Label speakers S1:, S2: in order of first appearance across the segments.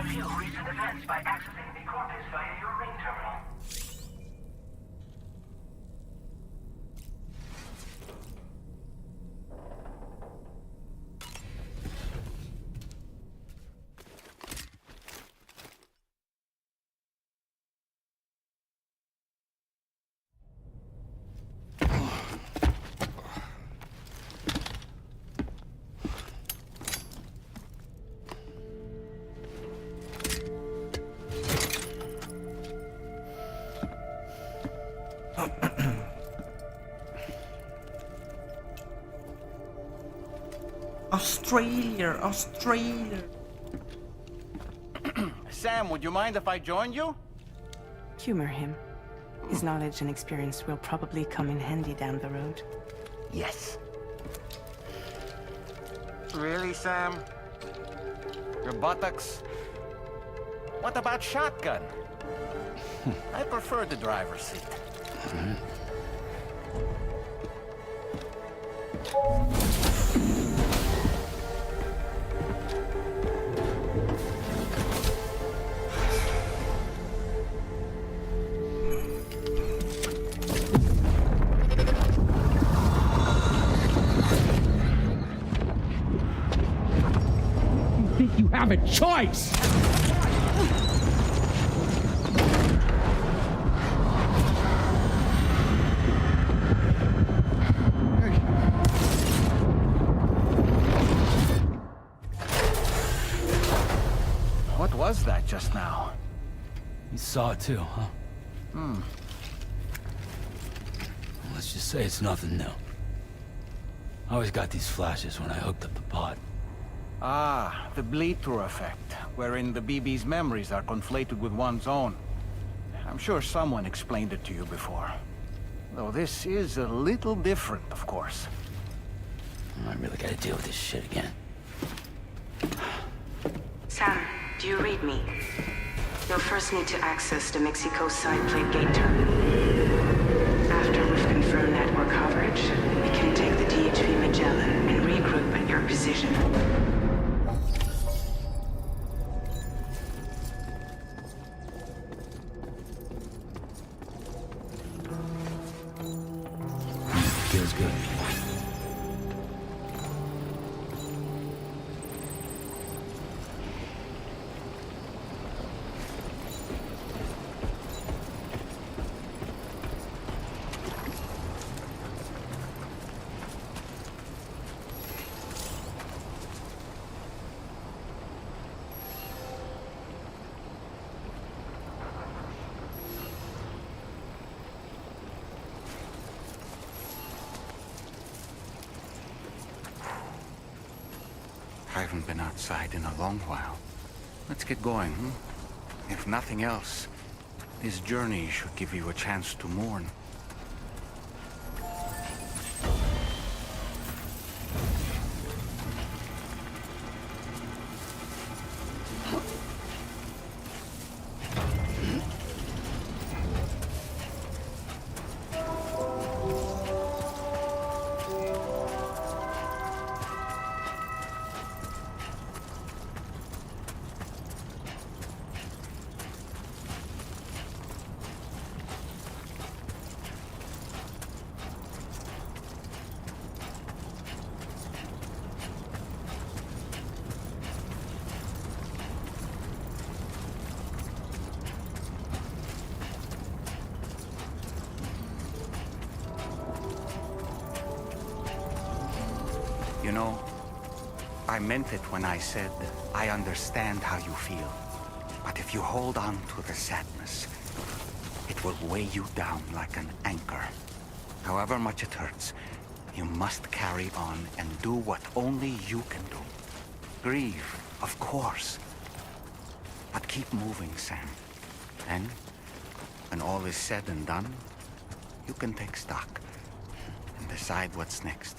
S1: Review recent events by accessing the corpus via your ring terminal.
S2: Australia.
S3: Sam, would you mind if I joined you?
S4: Humor him. His knowledge and experience will probably come in handy down the road.
S3: Yes. Really, Sam? Your buttocks? What about shotgun? I prefer the driver's seat.
S5: You have a choice!
S3: What was that just now?
S5: You saw it too, huh? Let's just say it's nothing new. I always got these flashes when I hooked up the pod.
S3: Ah, the bleed-through effect, wherein the BB's memories are conflated with one's own. I'm sure someone explained it to you before. Though this is a little different, of course.
S5: I really gotta deal with this shit again.
S4: Sam, do you read me? You'll first need to access the Mexico side plate gate terminal. After we've confirmed network coverage, we can take the DHV Magellan and regroup at your position.
S5: Feels good.
S6: I haven't been outside in a long while. Let's get going, hmm? If nothing else, this journey should give you a chance to mourn. You know, I meant it when I said, I understand how you feel. But if you hold on to the sadness, it will weigh you down like an anchor. However much it hurts, you must carry on and do what only you can do. Grieve, of course. But keep moving, Sam. And when all is said and done, you can take stock and decide what's next.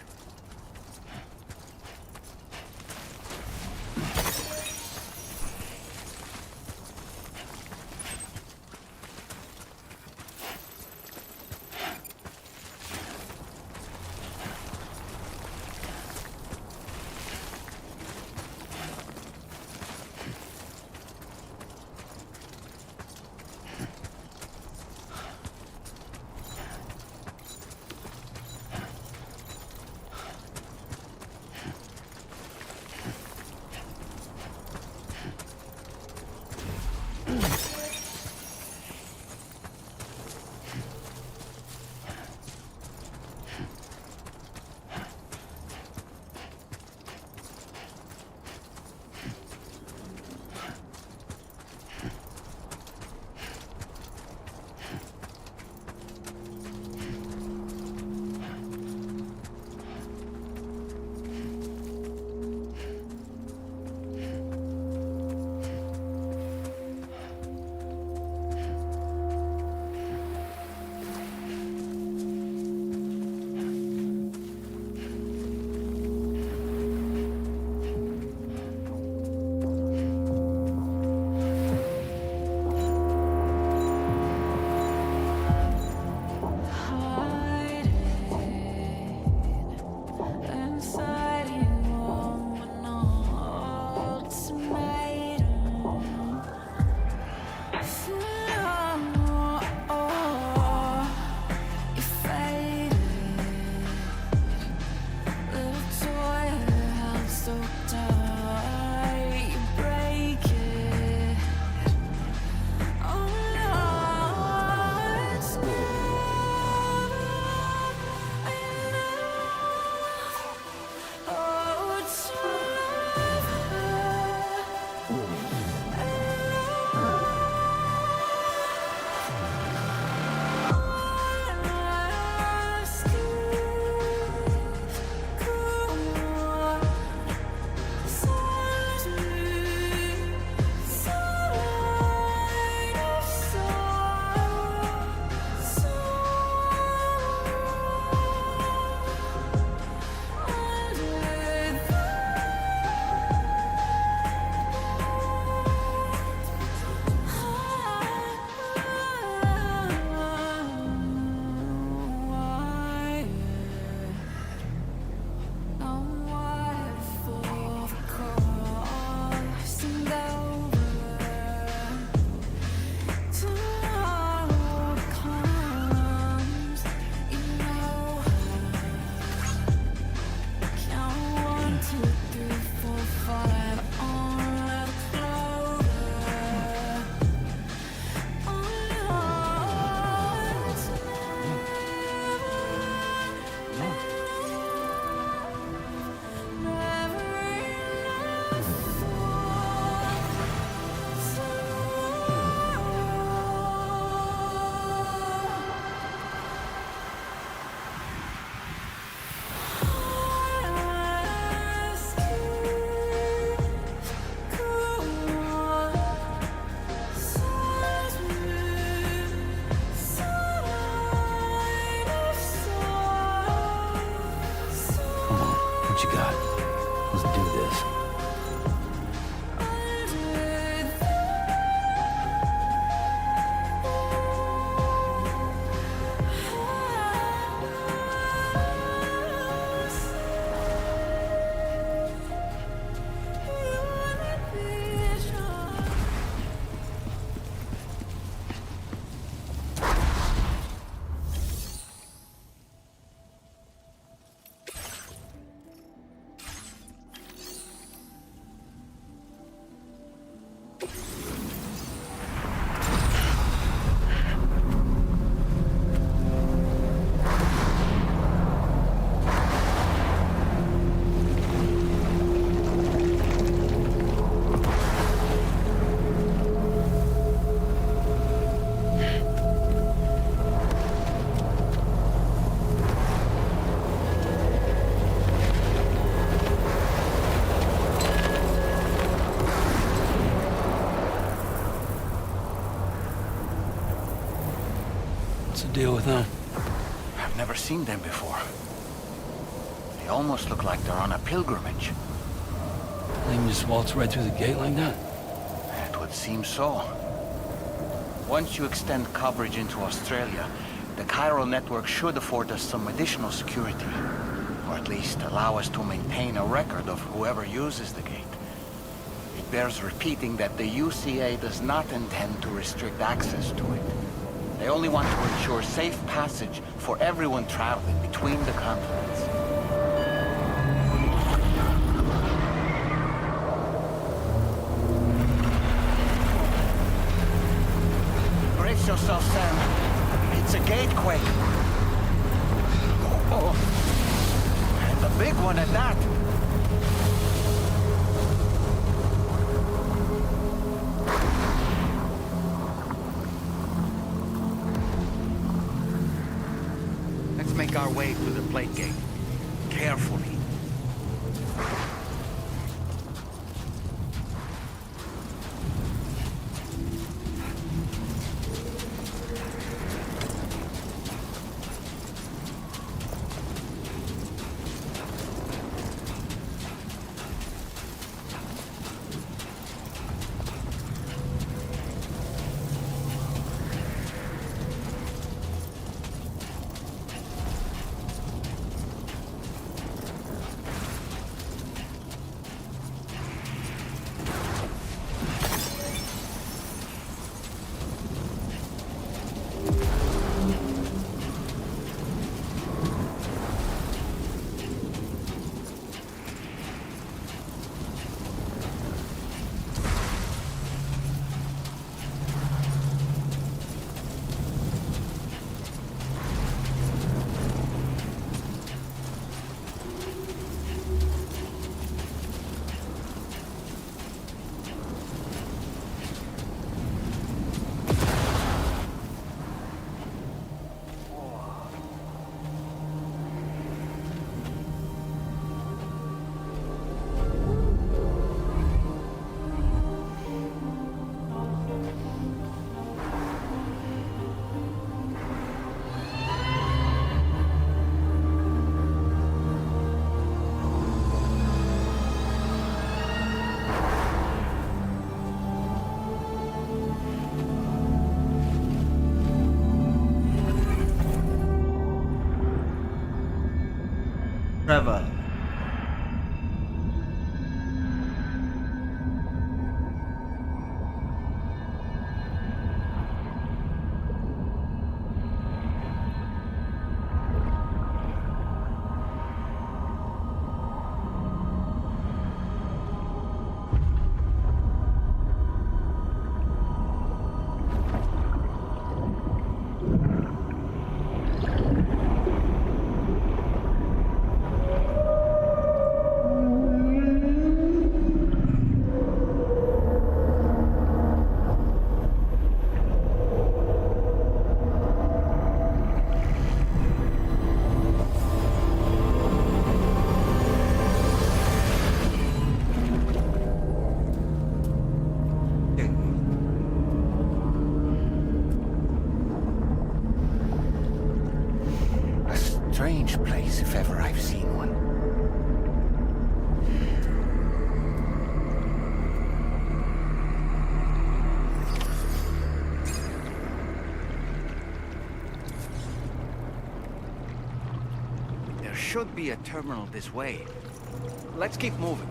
S5: What's the deal with them?
S3: I've never seen them before. They almost look like they're on a pilgrimage.
S5: They can just waltz right through the gate like that?
S3: It would seem so. Once you extend coverage into Australia, the chiral network should afford us some additional security. Or at least allow us to maintain a record of whoever uses the gate. It bears repeating that the UCA does not intend to restrict access to it. They only want to ensure safe passage for everyone traveling between the continents. Brace yourself, Sam. It's a gatequake. Oh. And a big one at that.
S6: Let's make our way to the plate gate. Carefully.
S2: Trevor.
S3: Strange place, if ever I've seen one.
S6: There should be a terminal this way. Let's keep moving.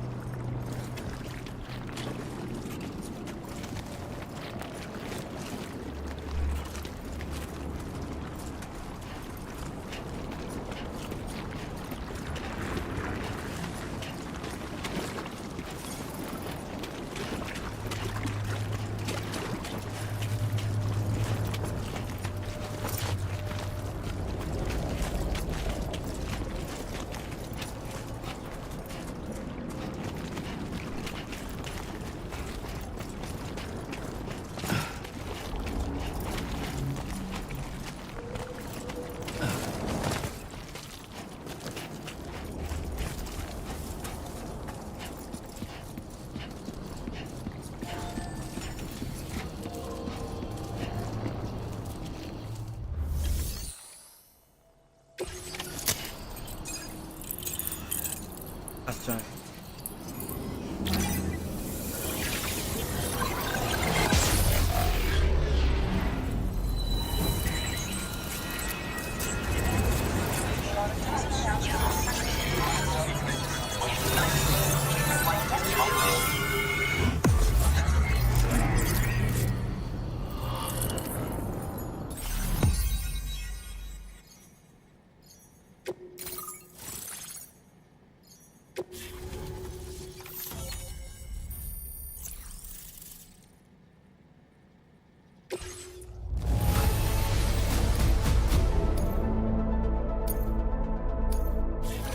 S2: Giant.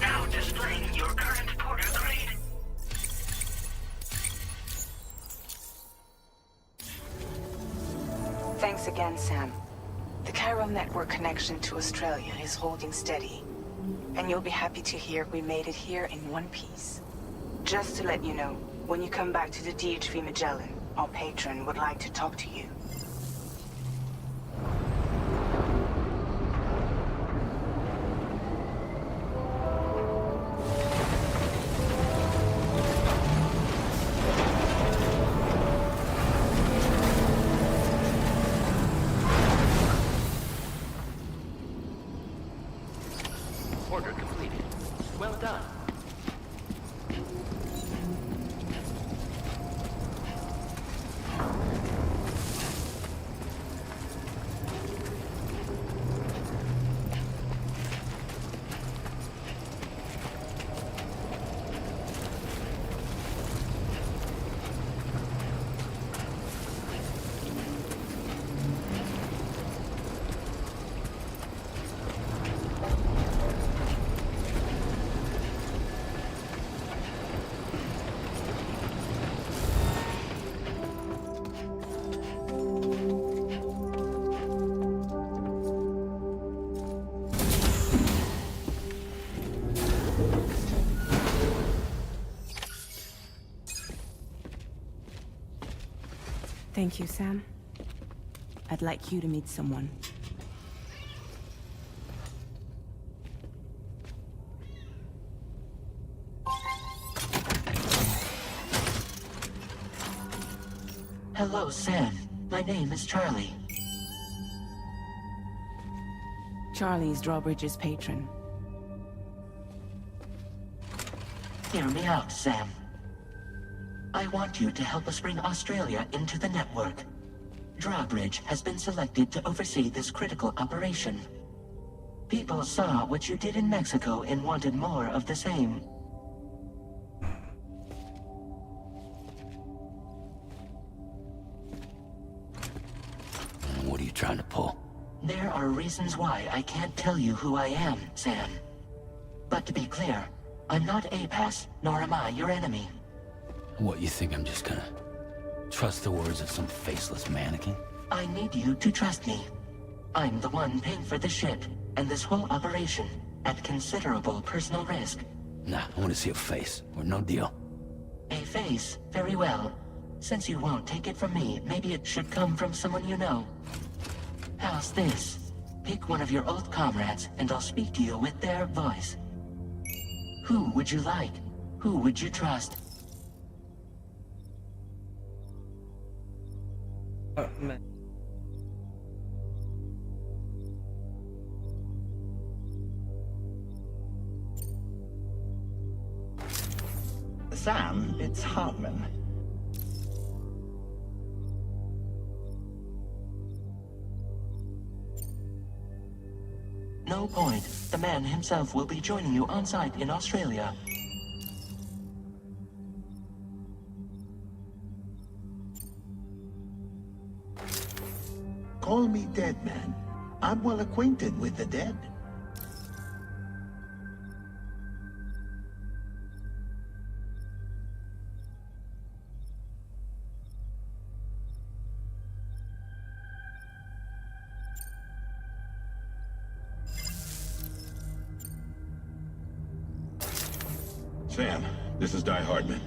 S1: Now displaying your current porter grade.
S4: Thanks again, Sam. The Chiral network connection to Australia is holding steady. And you'll be happy to hear we made it here in one piece. Just to let you know, when you come back to the DHV Magellan, our patron would like to talk to you.
S1: Order completed. Well done.
S4: Thank you, Sam. I'd like you to meet someone.
S7: Hello, Sam. My name is Charlie.
S4: Charlie's Drawbridge's patron.
S7: Hear me out, Sam. I want you to help us bring Australia into the network. Drawbridge has been selected to oversee this critical operation. People saw what you did in Mexico and wanted more of the same.
S5: What are you trying to pull?
S7: There are reasons why I can't tell you who I am, Sam. But to be clear, I'm not APAS, nor am I your enemy.
S5: What, you think I'm just gonna trust the words of some faceless mannequin?
S7: I need you to trust me. I'm the one paying for the ship and this whole operation at considerable personal risk.
S5: Nah, I want to see a face, or no deal.
S7: A face, very well. Since you won't take it from me, maybe it should come from someone you know. How's this? Pick one of your old comrades, and I'll speak to you with their voice. Who would you like? Who would you trust?
S2: Man.
S8: Sam, it's Hartman.
S7: No point. The man himself will be joining you on site in Australia.
S8: Call me Dead Man. I'm well acquainted with the dead.
S9: Sam, this is Di Hardman.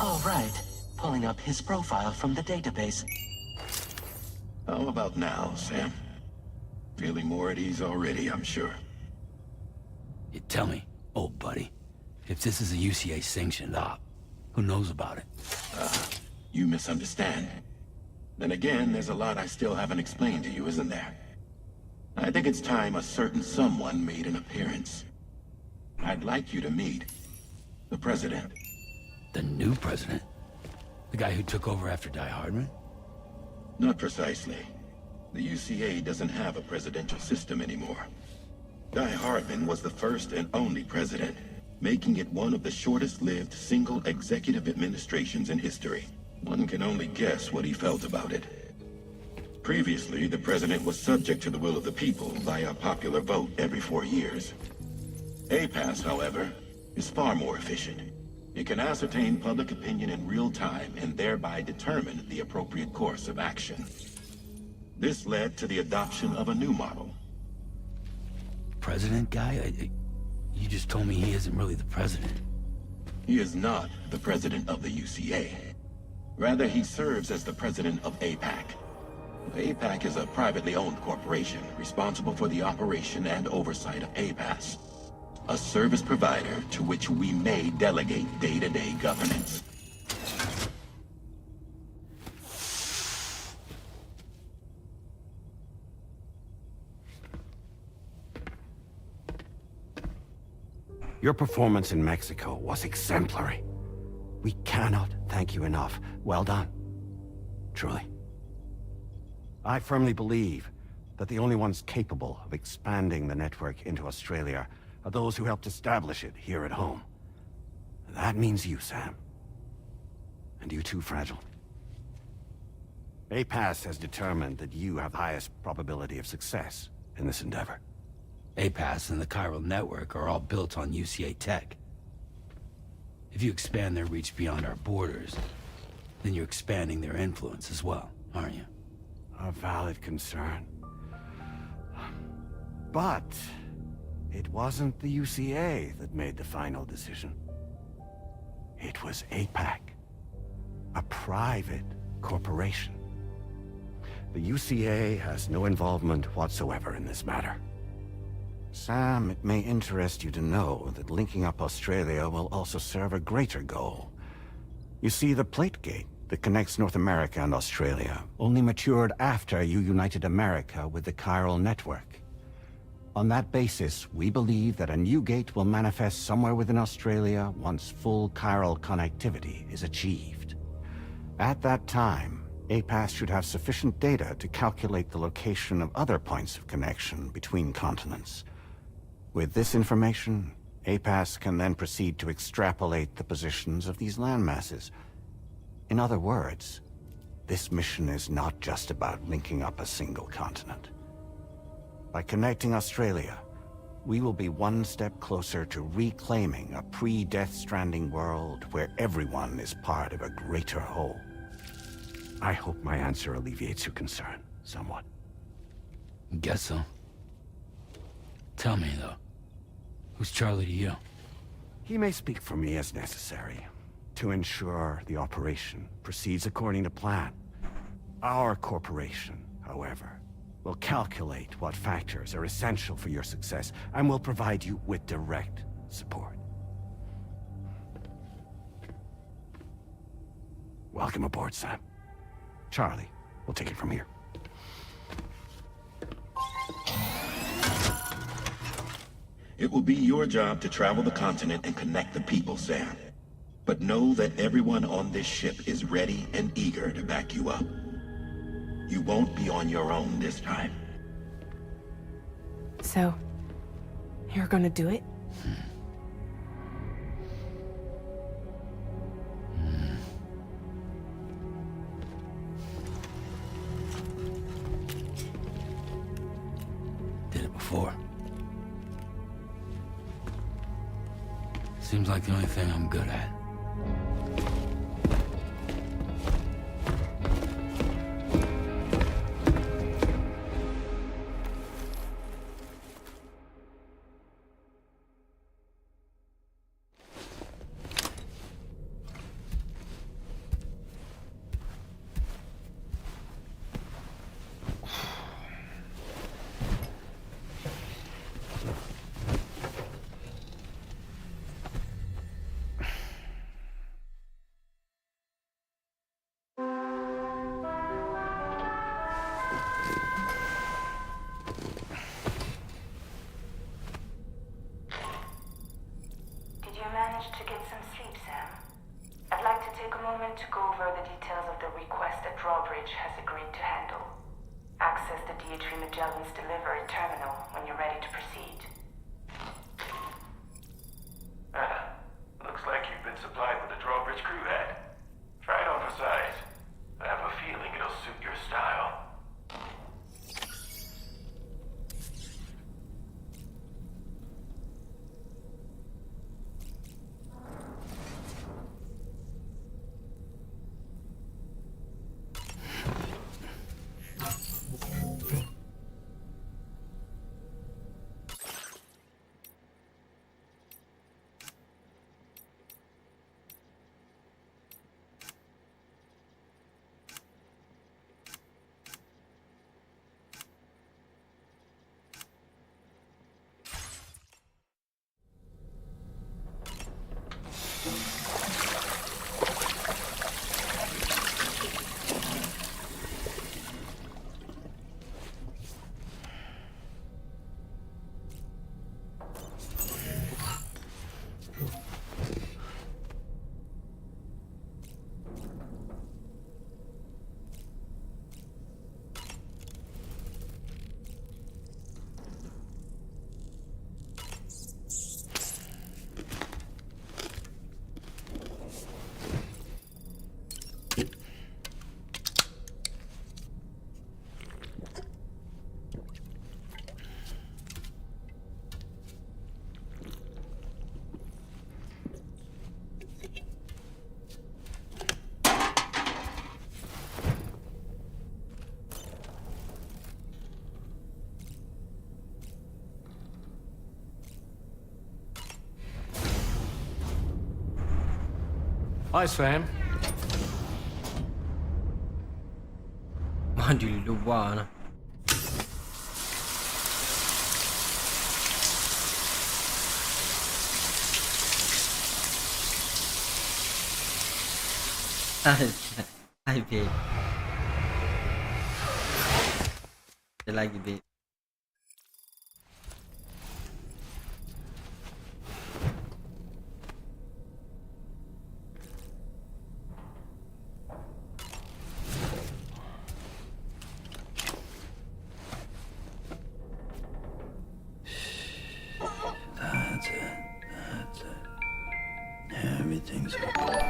S7: All right. Pulling up his profile from the database.
S9: How about now, Sam? Feeling more at ease already, I'm sure.
S5: You tell me, old buddy, if this is a UCA sanctioned op, who knows about it?
S9: You misunderstand. Then again, there's a lot I still haven't explained to you, isn't there? I think it's time a certain someone made an appearance. I'd like you to meet the President.
S5: The new president? The guy who took over after Die Hardman?
S9: Not precisely. The UCA doesn't have a presidential system anymore. Die Hardman was the first and only president, making it one of the shortest-lived single executive administrations in history. One can only guess what he felt about it. Previously, the president was subject to the will of the people via a popular vote every 4 years. APAS, however, is far more efficient. It can ascertain public opinion in real time and thereby determine the appropriate course of action. This led to the adoption of a new model.
S5: President guy? You just told me he isn't really the president.
S9: He is not the president of the UCA. Rather, he serves as the president of APAC. APAC is a privately owned corporation responsible for the operation and oversight of APAS, a service provider to which we may delegate day-to-day governance.
S10: Your performance in Mexico was exemplary. We cannot thank you enough. Well done. Truly. I firmly believe that the only ones capable of expanding the network into Australia are those who helped establish it here at home. That means you, Sam. And you too, Fragile. APAS has determined that you have the highest probability of success in this endeavor.
S5: APAS and the chiral network are all built on UCA tech. If you expand their reach beyond our borders, then you're expanding their influence as well, aren't you?
S10: A valid concern. But it wasn't the UCA that made the final decision. It was APAC, a private corporation. The UCA has no involvement whatsoever in this matter. Sam, it may interest you to know that linking up Australia will also serve a greater goal. You see, the plate gate that connects North America and Australia only matured after you united America with the chiral network. On that basis, we believe that a new gate will manifest somewhere within Australia once full chiral connectivity is achieved. At that time, APAS should have sufficient data to calculate the location of other points of connection between continents. With this information, APAS can then proceed to extrapolate the positions of these landmasses. In other words, this mission is not just about linking up a single continent. By connecting Australia, we will be one step closer to reclaiming a pre-Death Stranding world where everyone is part of a greater whole. I hope my answer alleviates your concern somewhat.
S5: Guess so. Tell me, though, who's Charlie to you?
S10: He may speak for me as necessary, to ensure the operation proceeds according to plan. Our corporation, however, will calculate what factors are essential for your success, and will provide you with direct support. Welcome aboard, Sam. Charlie, we'll take it from here.
S9: It will be your job to travel the continent and connect the people, Sam. But know that everyone on this ship is ready and eager to back you up. You won't be on your own this time.
S2: So, you're gonna do it?
S5: Did it before. Seems like the only thing I'm good at.
S4: explore the details of the request that Drawbridge has agreed to handle. Access the DHV Magellan's delivery terminal when you're ready to proceed.
S1: Looks like you've been supplied with a Drawbridge crew head. Try it on for size. I have a feeling it'll suit your style.
S11: Hi, Sam.
S12: Madillu buona. Hai babe. Dia lagi babe.
S5: That's it. That's it. Everything's okay.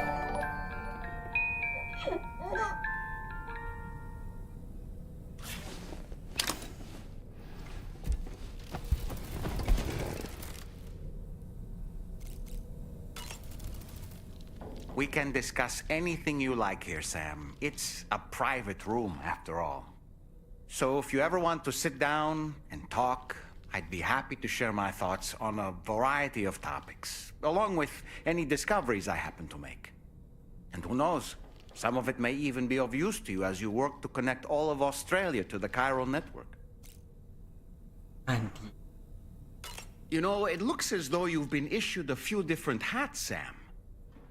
S6: We can discuss anything you like here, Sam. It's a private room, after all. So if you ever want to sit down and talk, I'd be happy to share my thoughts on a variety of topics, along with any discoveries I happen to make. And who knows, some of it may even be of use to you as you work to connect all of Australia to the chiral network.
S12: Andy.
S6: You know, it looks as though you've been issued a few different hats, Sam.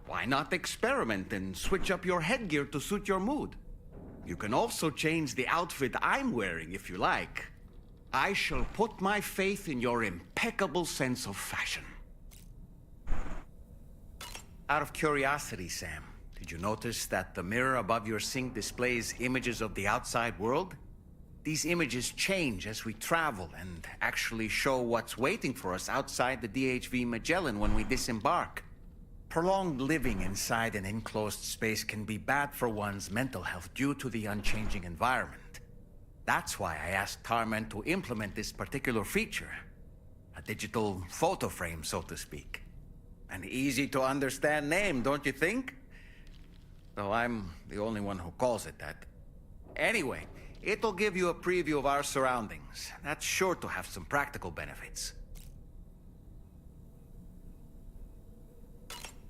S6: Why not experiment and switch up your headgear to suit your mood? You can also change the outfit I'm wearing if you like. I shall put my faith in your impeccable sense of fashion. Out of curiosity, Sam, did you notice that the mirror above your sink displays images of the outside world? These images change as we travel and actually show what's waiting for us outside the DHV Magellan when we disembark. Prolonged living inside an enclosed space can be bad for one's mental health due to the unchanging environment. That's why I asked Tarman to implement this particular feature. A digital photo frame, so to speak. An easy to understand name, don't you think? Though I'm the only one who calls it that. Anyway, it'll give you a preview of our surroundings. That's sure to have some practical benefits.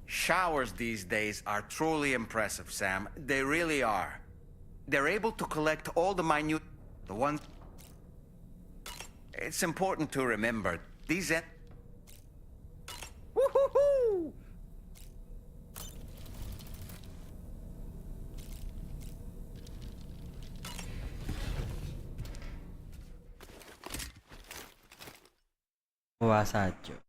S6: Showers these days are truly impressive, Sam. They really are. They're able to collect all the minute... the ones... It's important to remember, these... Woo-hoo-hoo!
S12: Assaggio.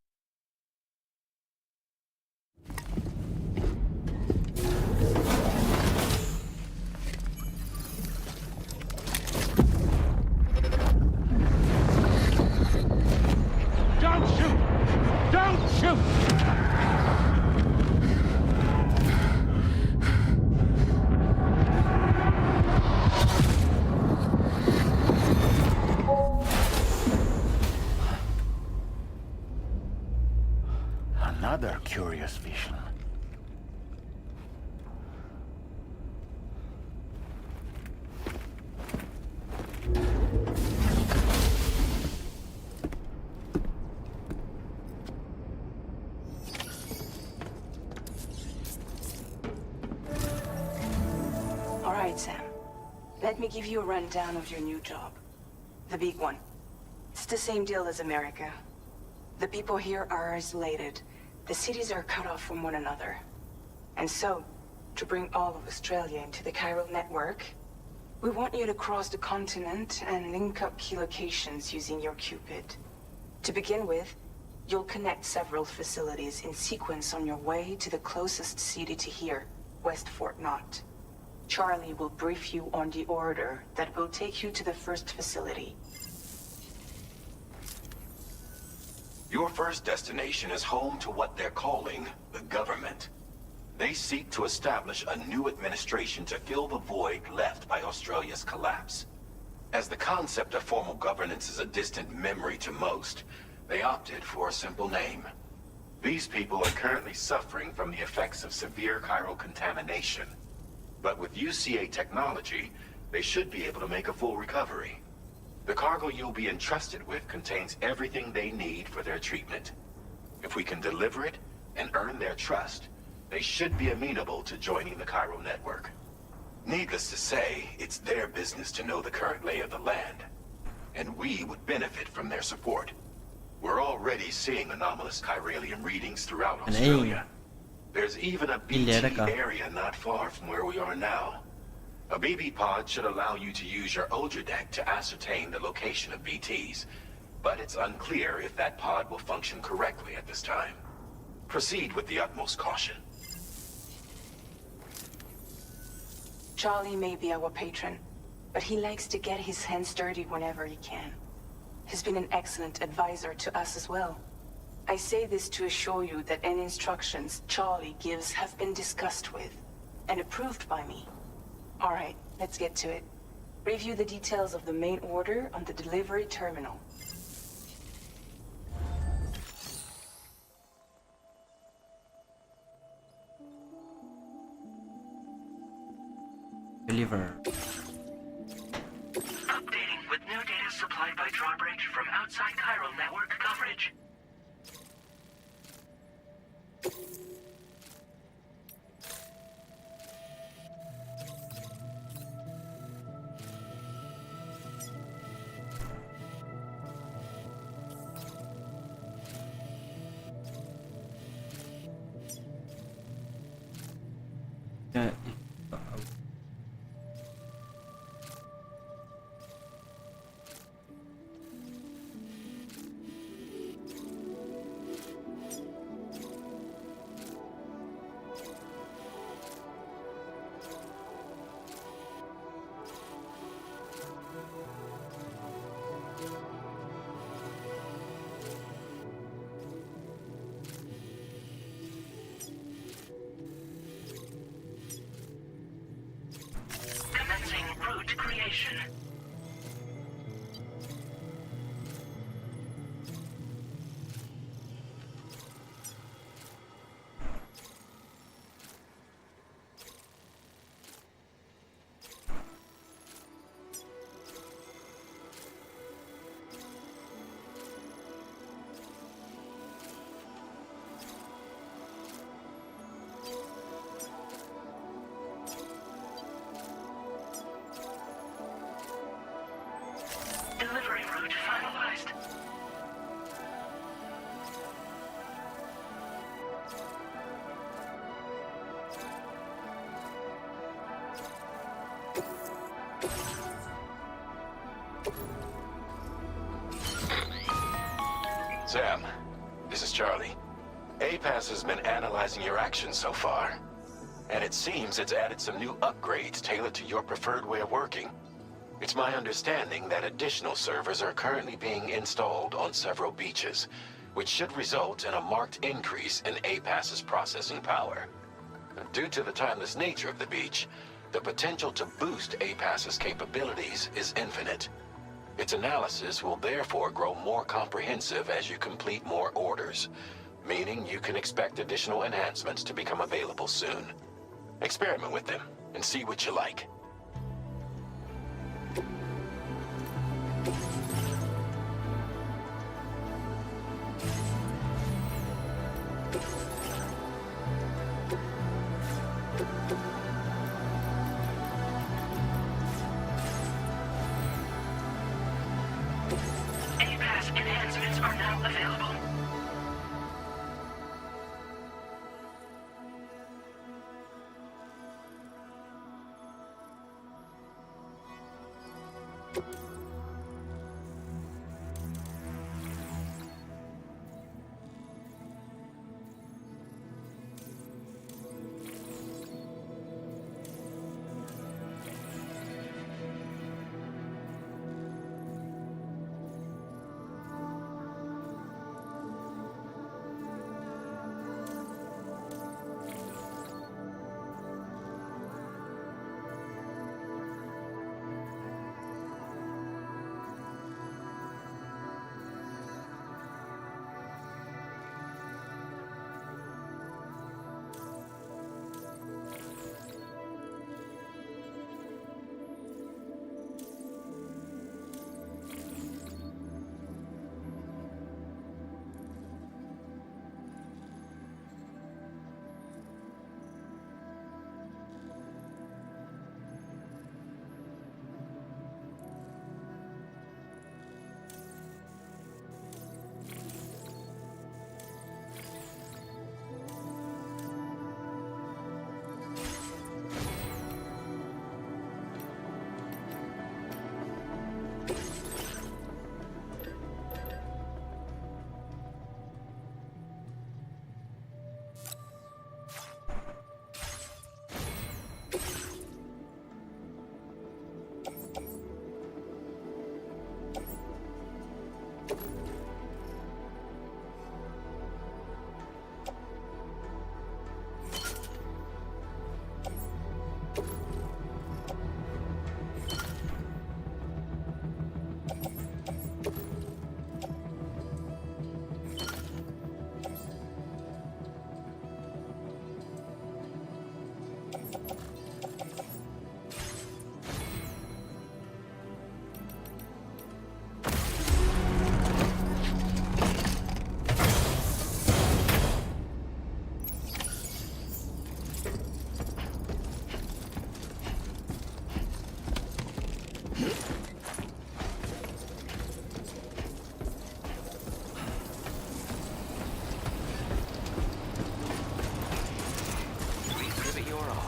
S3: curious vision.
S4: All right, Sam. Let me give you a rundown of your new job. The big one. It's the same deal as America. The people here are isolated. The cities are cut off from one another. And so, to bring all of Australia into the chiral network, we want you to cross the continent and link up key locations using your Cupid. To begin with, you'll connect several facilities in sequence on your way to the closest city to here, West Fort Knott. Charlie will brief you on the order that will take you to the first facility.
S1: Your first destination is home to what they're calling the government. They seek to establish a new administration to fill the void left by Australia's collapse. As the concept of formal governance is a distant memory to most, they opted for a simple name. These people are currently suffering from the effects of severe chiral contamination. But with UCA technology, they should be able to make a full recovery. The cargo you'll be entrusted with contains everything they need for their treatment. If we can deliver it and earn their trust, they should be amenable to joining the chiral network. Needless to say, it's their business to know the current lay of the land, and we would benefit from their support. We're already seeing anomalous chiralium readings throughout Australia. There's even a BT area not far from where we are now. A BB pod should allow you to use your Ultra deck to ascertain the location of BTs, but it's unclear if that pod will function correctly at this time. Proceed with the utmost caution.
S4: Charlie may be our patron, but he likes to get his hands dirty whenever he can. He's been an excellent advisor to us as well. I say this to assure you that any instructions Charlie gives have been discussed with and approved by me. All right, let's get to it. Review the details of the main order on the delivery terminal.
S12: Deliver.
S7: Updating with new data supplied by drawbridge from outside chiral network coverage. Commencing route creation. Delivery route finalized.
S1: Sam, this is Charlie. APAS has been analyzing your actions so far, and it seems it's added some new upgrades tailored to your preferred way of working. It's my understanding that additional servers are currently being installed on several beaches, which should result in a marked increase in APAS's processing power. Due to the timeless nature of the beach, the potential to boost APAS's capabilities is infinite. Its analysis will therefore grow more comprehensive as you complete more orders. meaning you can expect additional enhancements to become available soon. Experiment with them and see what you like.
S4: APAS enhancements are now available.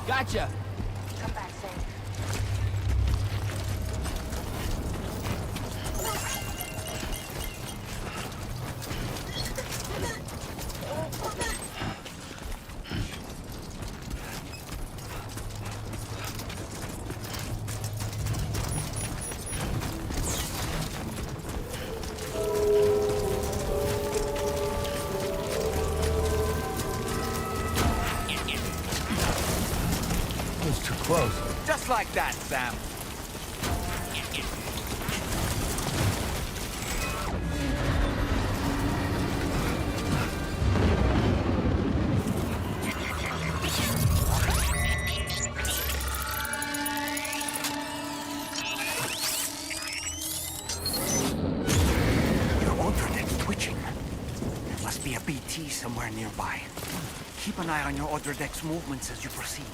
S3: Gotcha!
S4: Come back safe.
S6: Just like that, Sam. Your Otherdeck's twitching. There must be a BT somewhere nearby. Keep an eye on your Otherdeck's movements as you proceed.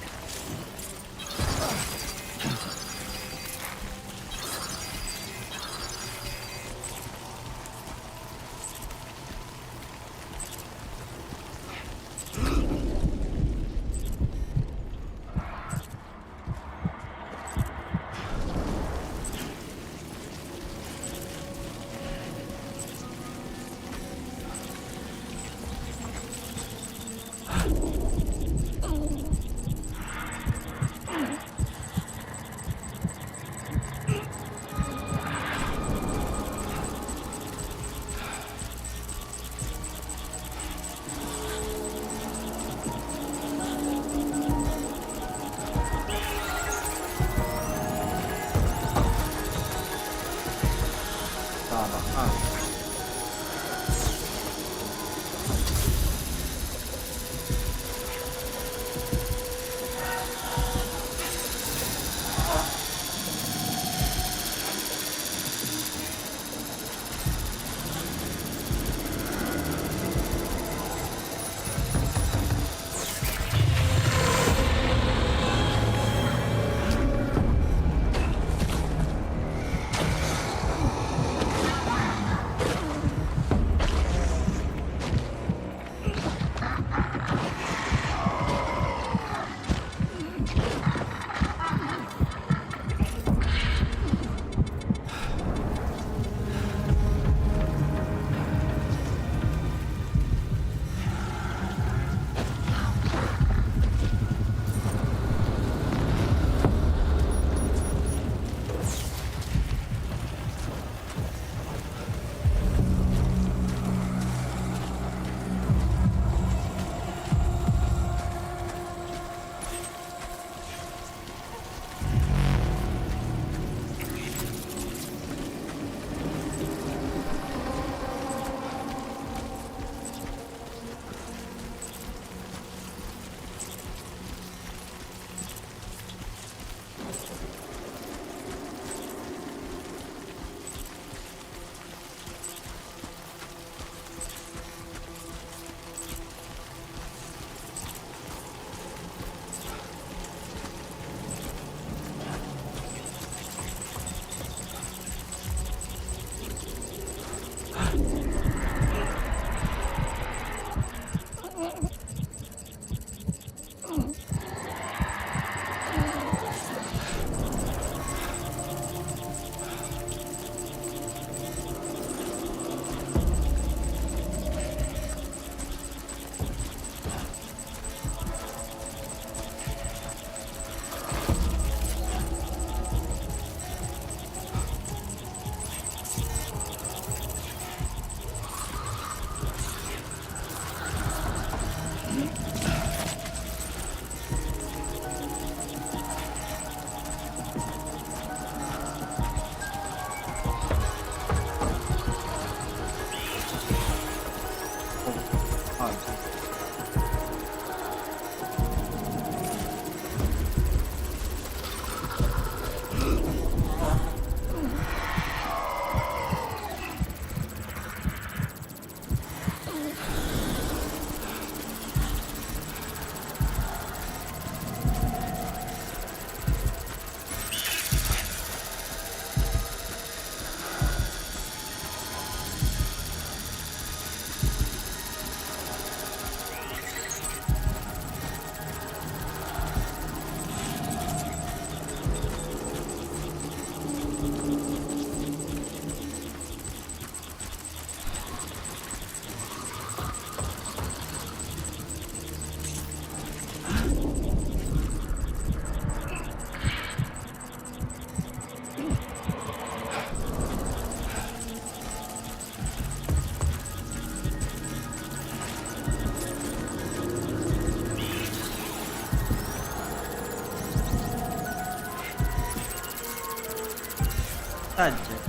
S12: messaggio.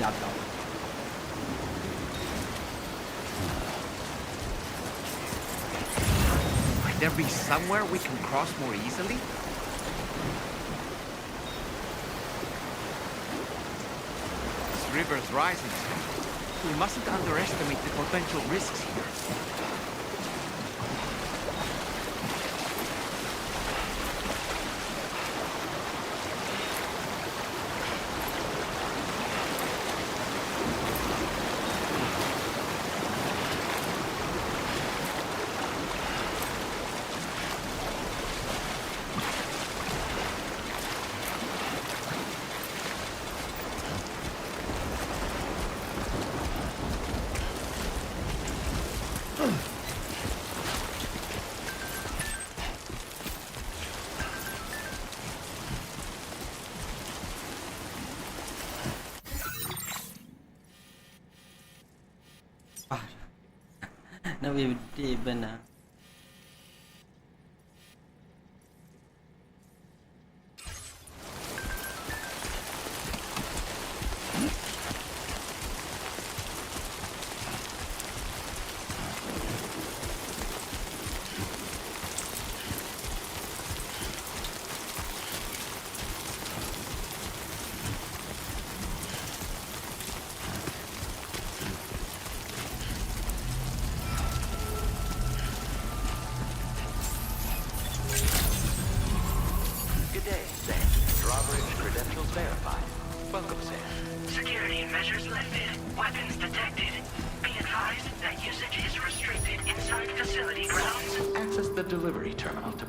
S11: Up. Might there be somewhere we can cross more easily? This river's rising. We mustn't underestimate the potential risks here.
S12: Nó bị đi bên nào?
S13: Security measures lifted. Weapons detected. Be advised that usage is restricted inside facility grounds.
S1: Access the delivery terminal to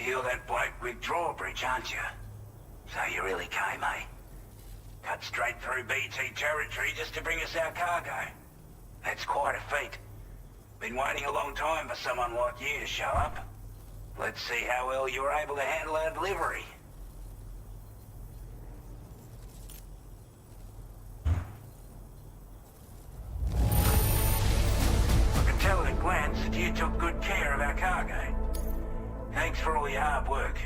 S14: You're that bloke with drawbridge, aren't you? So you really came, eh? Cut straight through BT territory just to bring us our cargo. That's quite a feat. Been waiting a long time for someone like you to show up. Let's see how well you were able to handle our delivery. I can tell at a glance that you took good care of our cargo. Thanks for all your hard work.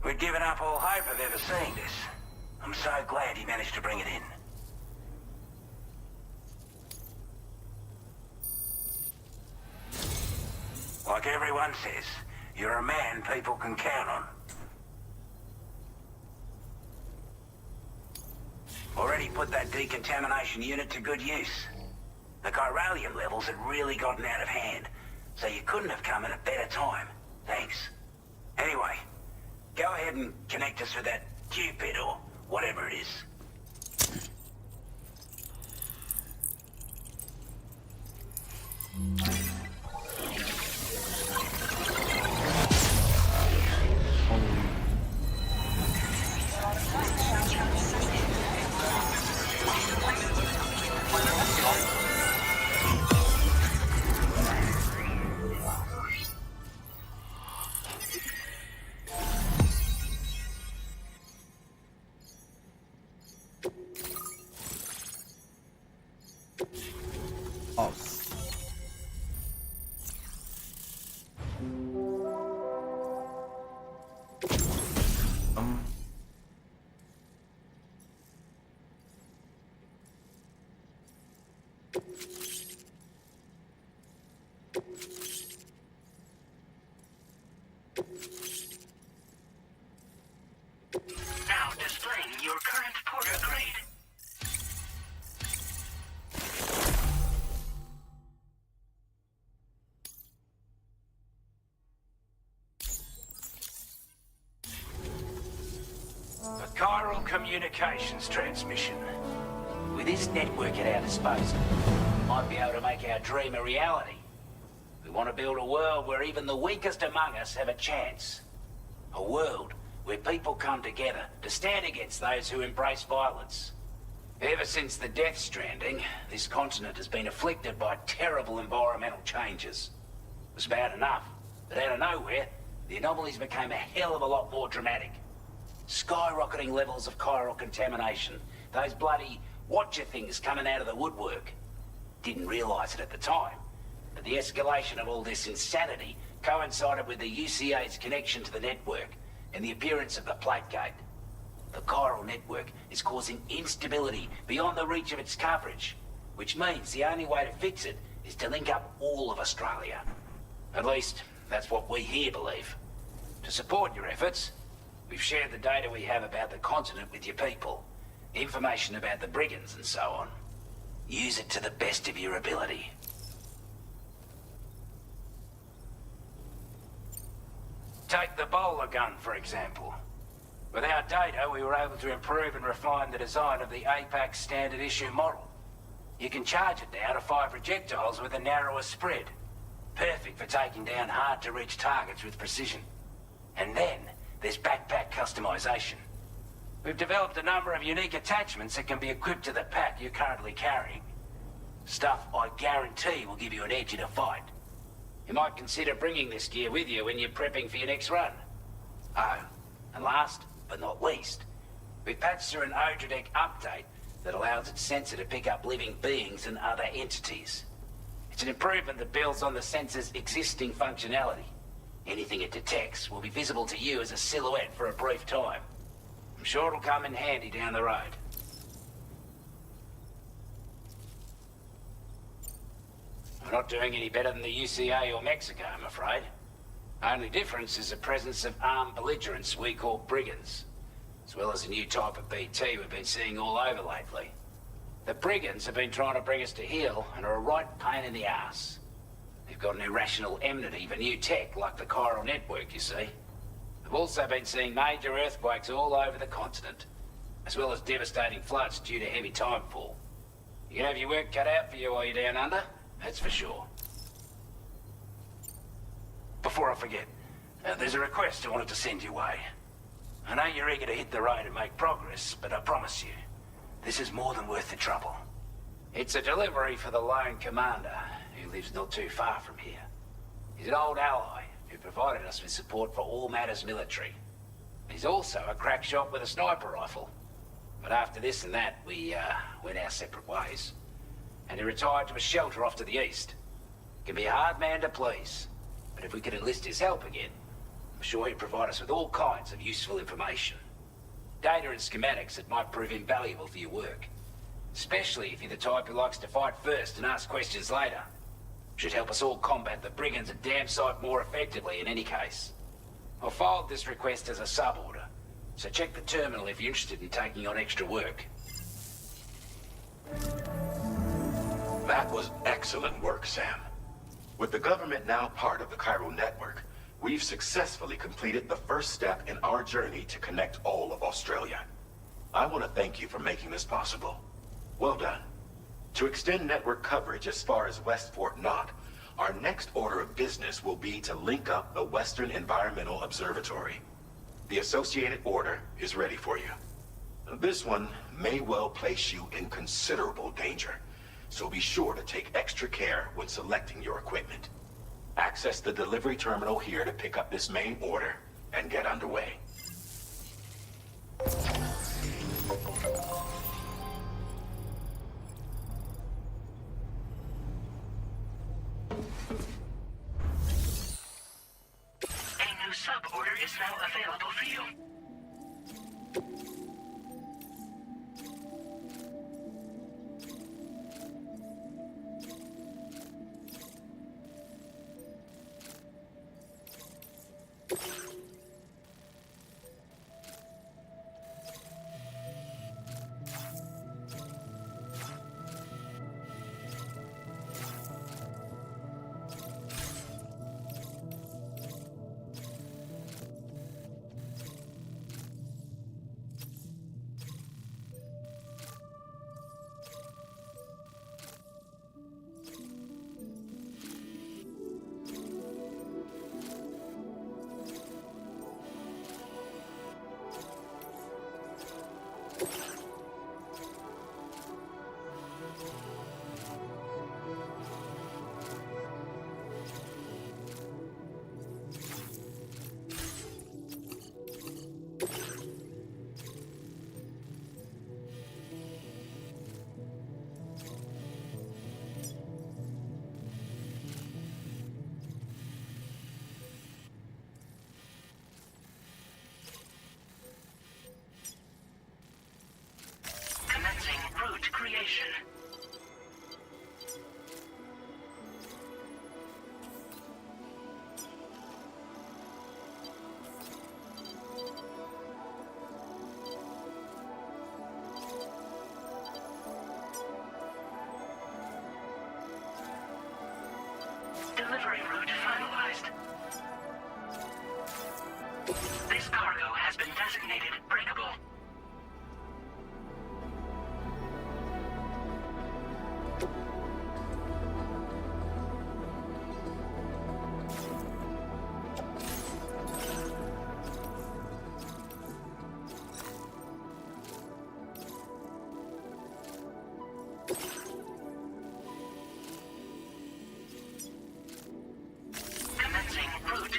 S14: We'd given up all hope of ever seeing this. I'm so glad you managed to bring it in. everyone says, you're a man people can count on. Already put that decontamination unit to good use. The chiralium levels had really gotten out of hand, so you couldn't have come at a better time. Thanks. Anyway, go ahead and connect us with that Cupid or whatever it is.
S13: Now displaying your current porter grade.
S14: A chiral communications transmission. With this network at our disposal, we might be able to make our dream a reality. We want to build a world where even the weakest among us have a chance. A world where people come together to stand against those who embrace violence. Ever since the death stranding, this continent has been afflicted by terrible environmental changes. It was bad enough, but out of nowhere, the anomalies became a hell of a lot more dramatic. Skyrocketing levels of chiral contamination, those bloody watcher things coming out of the woodwork. Didn't realize it at the time, but the escalation of all this insanity coincided with the UCA's connection to the network and the appearance of the plate gate. The chiral network is causing instability beyond the reach of its coverage, which means the only way to fix it is to link up all of Australia. At least, that's what we here believe. To support your efforts, we've shared the data we have about the continent with your people, information about the brigands and so on. Use it to the best of your ability. Take the bowler gun, for example. With our data, we were able to improve and refine the design of the APAC standard issue model. You can charge it now to fire projectiles with a narrower spread. Perfect for taking down hard-to-reach targets with precision. And then, there's backpack customization. We've developed a number of unique attachments that can be equipped to the pack you're currently carrying. Stuff I guarantee will give you an edge in a fight. You might consider bringing this gear with you when you're prepping for your next run. Oh, and last but not least, we've patched through an Odradek update that allows its sensor to pick up living beings and other entities. It's an improvement that builds on the sensor's existing functionality. Anything it detects will be visible to you as a silhouette for a brief time. I'm sure it'll come in handy down the road. We're not doing any better than the UCA or Mexico, I'm afraid. Only difference is the presence of armed belligerents we call brigands, as well as a new type of BT we've been seeing all over lately. The brigands have been trying to bring us to heel and are a right pain in the ass. They've got an irrational enmity for new tech like the chiral network, you see. We've also been seeing major earthquakes all over the continent, as well as devastating floods due to heavy timefall. You can have your work cut out for you while you're down under, that's for sure. Before I forget, there's a request I wanted to send your way. I know you're eager to hit the road and make progress, but I promise you, this is more than worth the trouble. It's a delivery for the lone commander, who lives not too far from here. He's an old ally who provided us with support for all matters military. He's also a crack shot with a sniper rifle. But after this and that, we went our separate ways. And he retired to a shelter off to the east. Can be a hard man to please, but if we could enlist his help again, I'm sure he'd provide us with all kinds of useful information. Data and schematics that might prove invaluable for your work. Especially if you're the type who likes to fight first and ask questions later.
S15: Should help us all combat the brigands a damn sight more effectively in any case. I filed this request as a sub-order, so check the terminal if you're interested in taking on extra work.
S1: That was excellent work, Sam. With the government now part of the Cairo network, we've successfully completed the first step in our journey to connect all of Australia. I want to thank you for making this possible. Well done. To extend network coverage as far as West Fort Knot, our next order of business will be to link up the Western Environmental Observatory. The associated order is ready for you. This one may well place you in considerable danger, so be sure to take extra care when selecting your equipment. Access the delivery terminal here to pick up this main order and get underway.
S13: A new sub-order is now available for you. Creation. Delivery route finalized. This cargo has been designated breakable.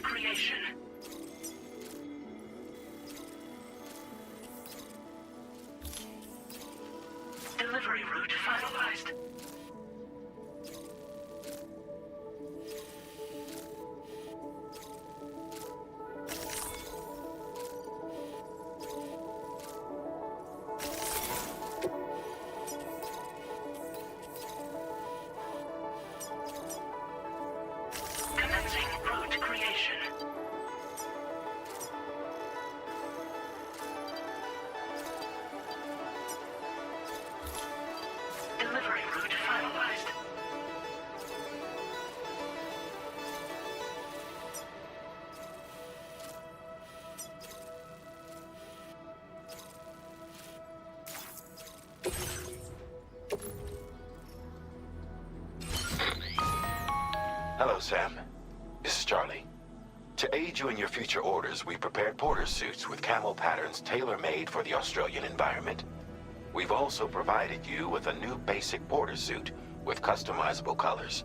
S13: Creation. Delivery route finalized. Commencing route creation. Delivery route finalized.
S1: Hello, Sam. This is Charlie. To aid you in your future orders, we prepared porter suits with camo patterns tailor-made for the Australian environment. We've also provided you with a new basic porter suit with customizable colors.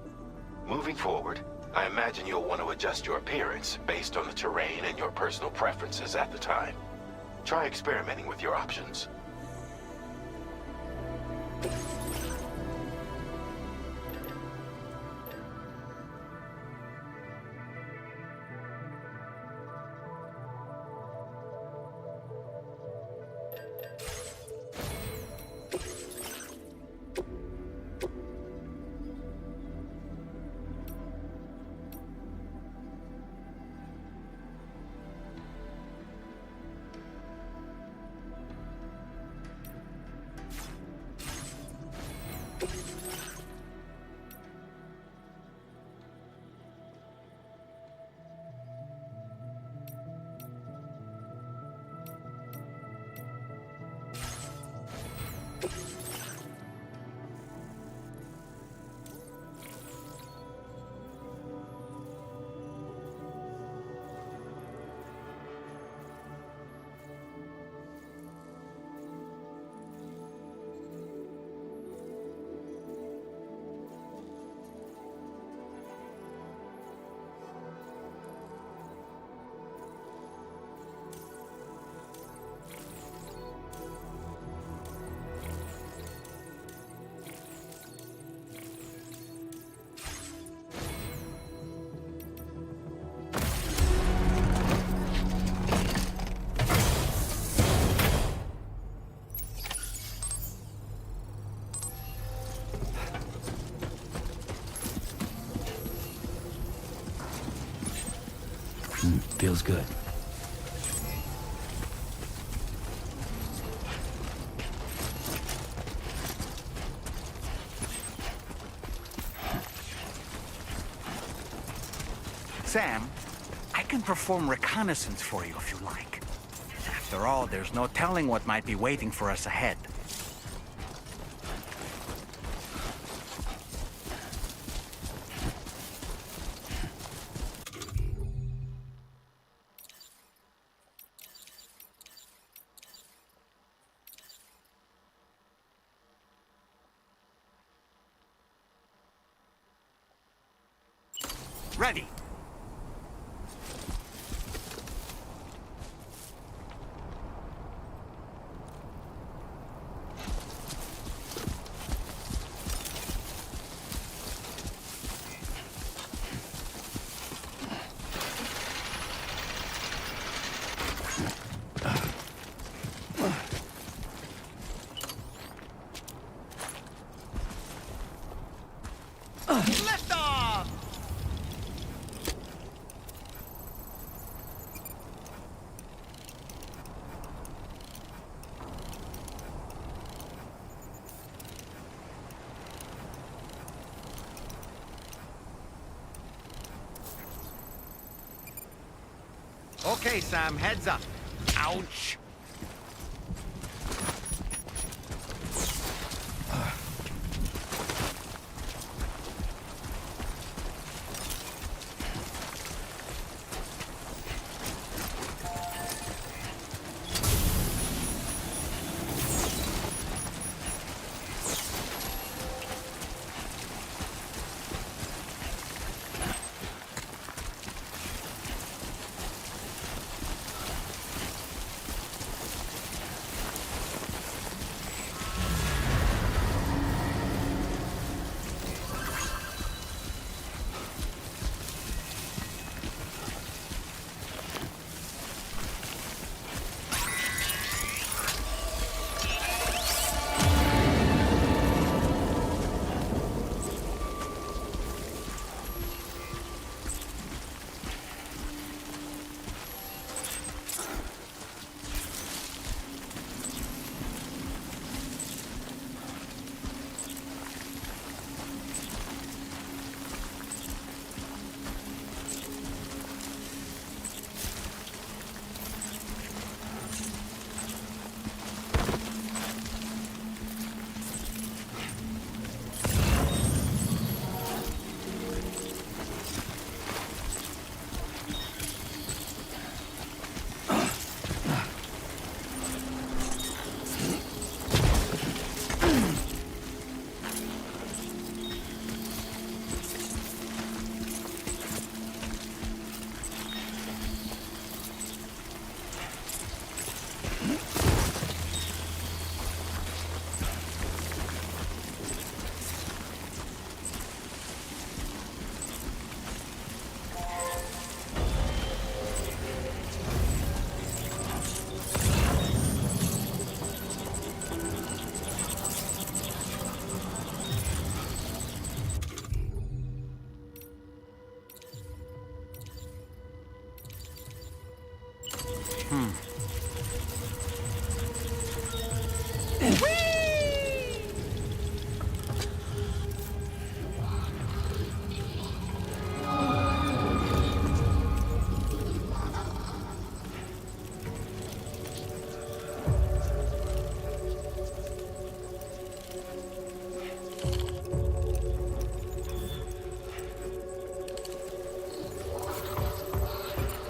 S1: Moving forward, I imagine you'll want to adjust your appearance based on the terrain and your personal preferences at the time. Try experimenting with your options.
S5: Feels good.
S6: Sam, I can perform reconnaissance for you if you like. After all, there's no telling what might be waiting for us ahead. Ready. Lift off! Okay, Sam, heads up. Ouch.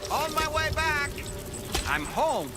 S6: On my way back! I'm home!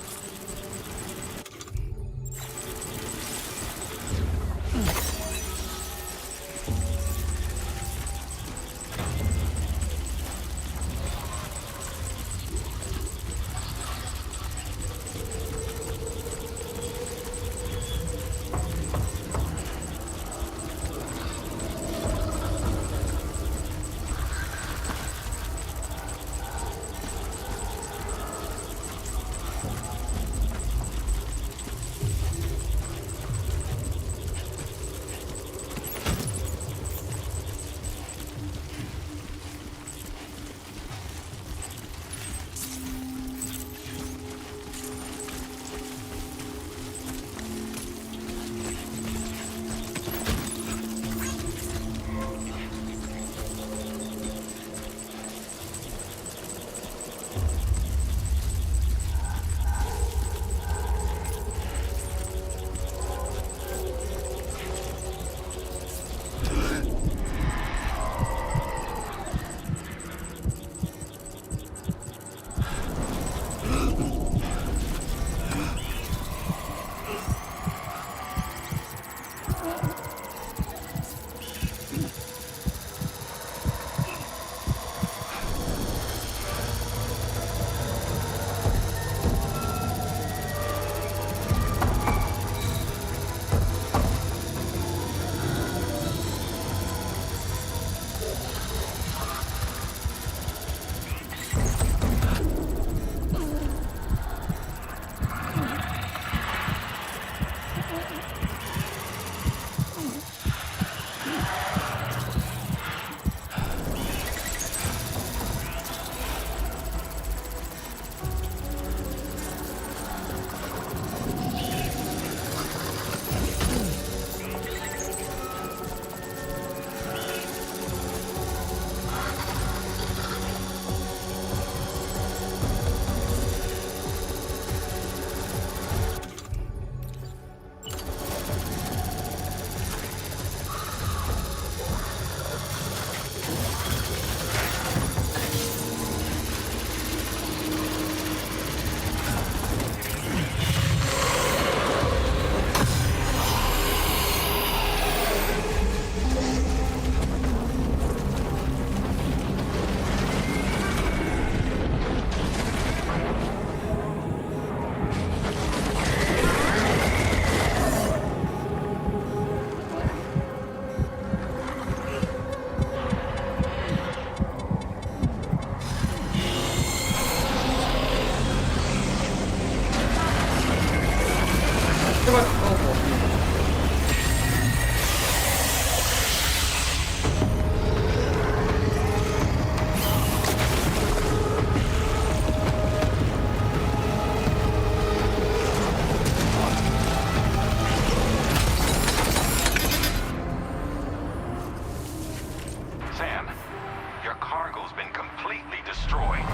S1: vehicle's been completely destroyed.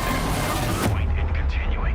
S1: There's no point in continuing.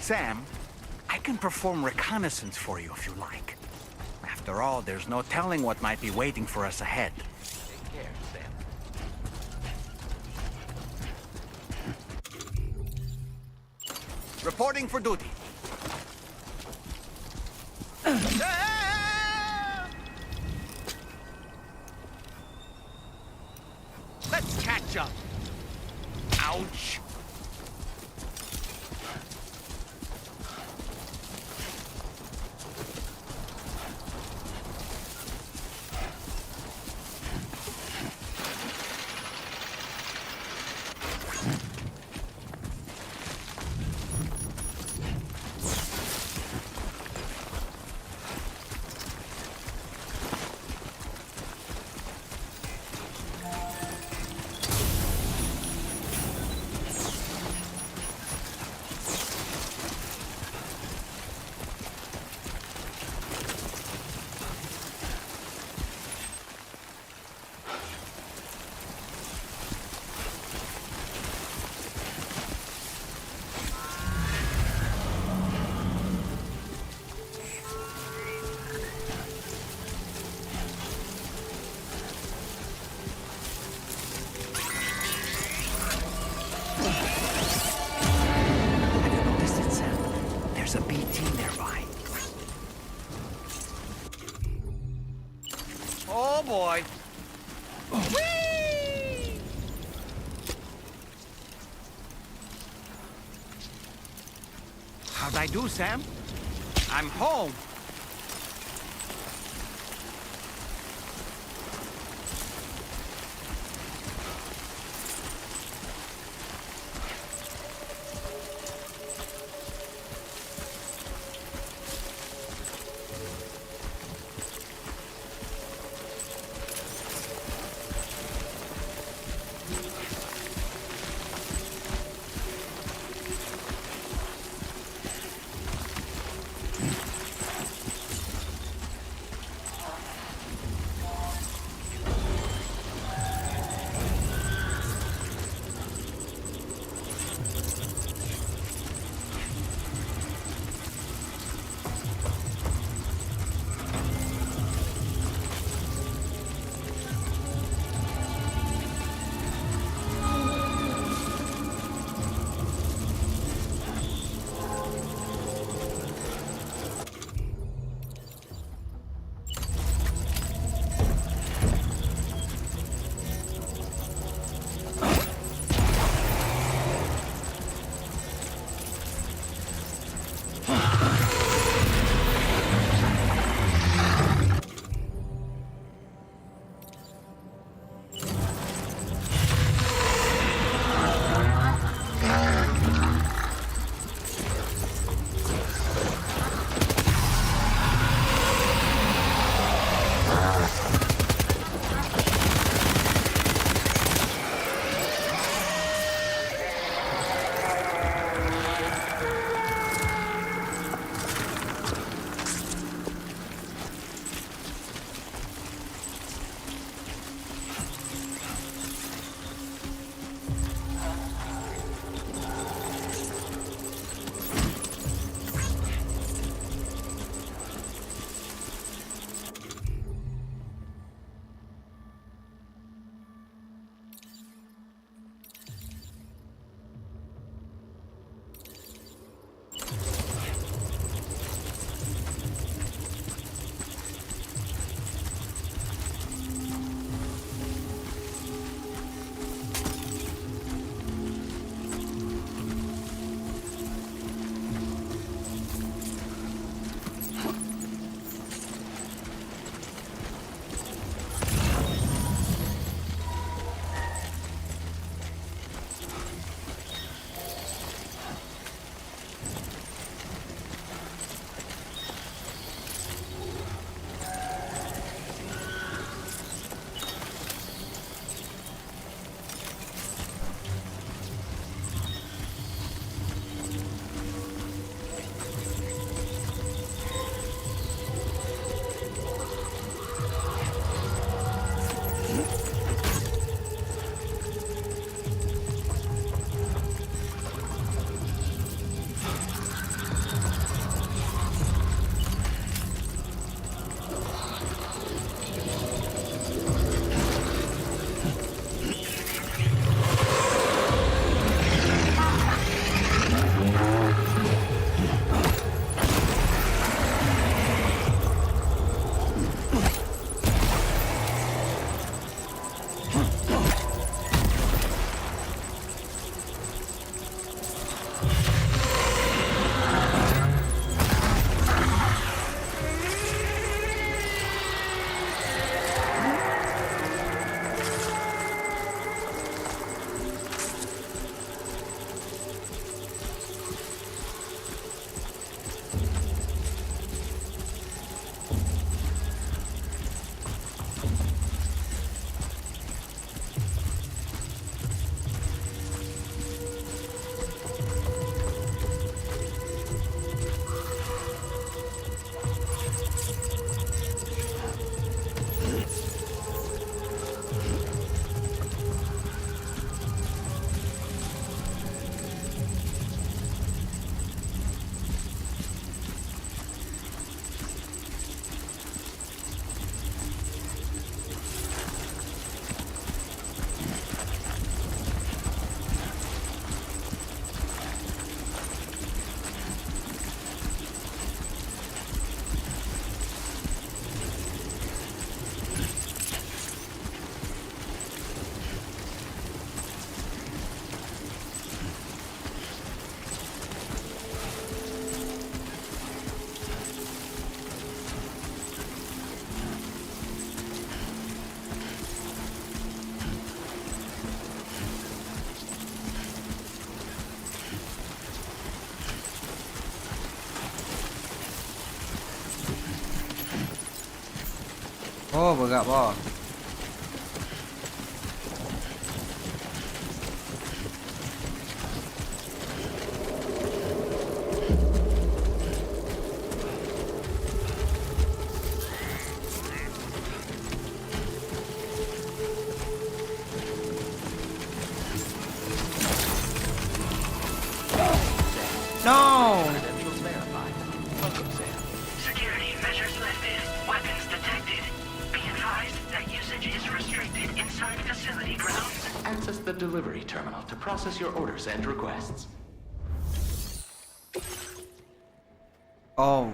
S6: Sam, I can perform reconnaissance for you if you like. After all, there's no telling what might be waiting for us ahead.
S11: Take care, Sam.
S6: Reporting for duty. Let's catch up. Ouch. There's a BT nearby. Oh boy. Whee! How'd I do, Sam? I'm home.
S12: Oh, bergerak bawah. No!
S13: Credentials verified. Welcome, Sam. Security measures lifted. Weapons detected. Be advised that usage is restricted inside facility grounds. Access the delivery terminal to process your orders and requests.
S12: Oh,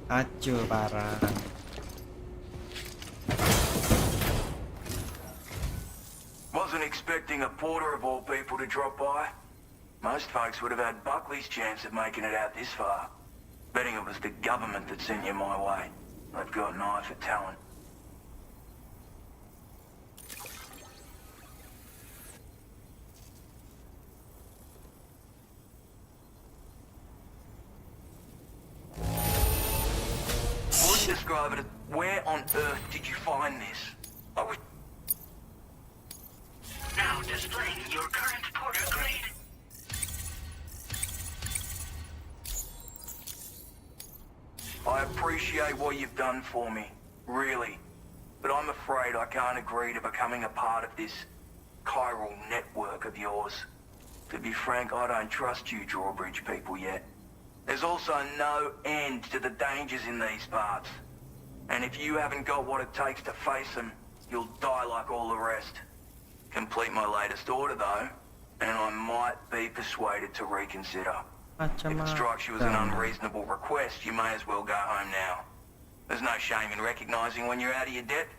S12: hancur barang.
S14: Wasn't expecting a porter of all people to drop by. Most folks would have had Buckley's chance of making it out this far. Betting it was the government that sent you my way. They've got an eye for talent. Would describe it as, where on earth did you find this? I was...
S13: Now displaying your current porter grade.
S14: I appreciate what you've done for me, really. But I'm afraid I can't agree to becoming a part of this chiral network of yours. To be frank, I don't trust you drawbridge people yet. There's also no end to the dangers in these parts. And if you haven't got what it takes to face them, you'll die like all the rest. Complete my latest order though, and I might be persuaded to reconsider. If it strikes you as an unreasonable request, you may as well go home now. There's no shame in recognizing when you're out of your depth.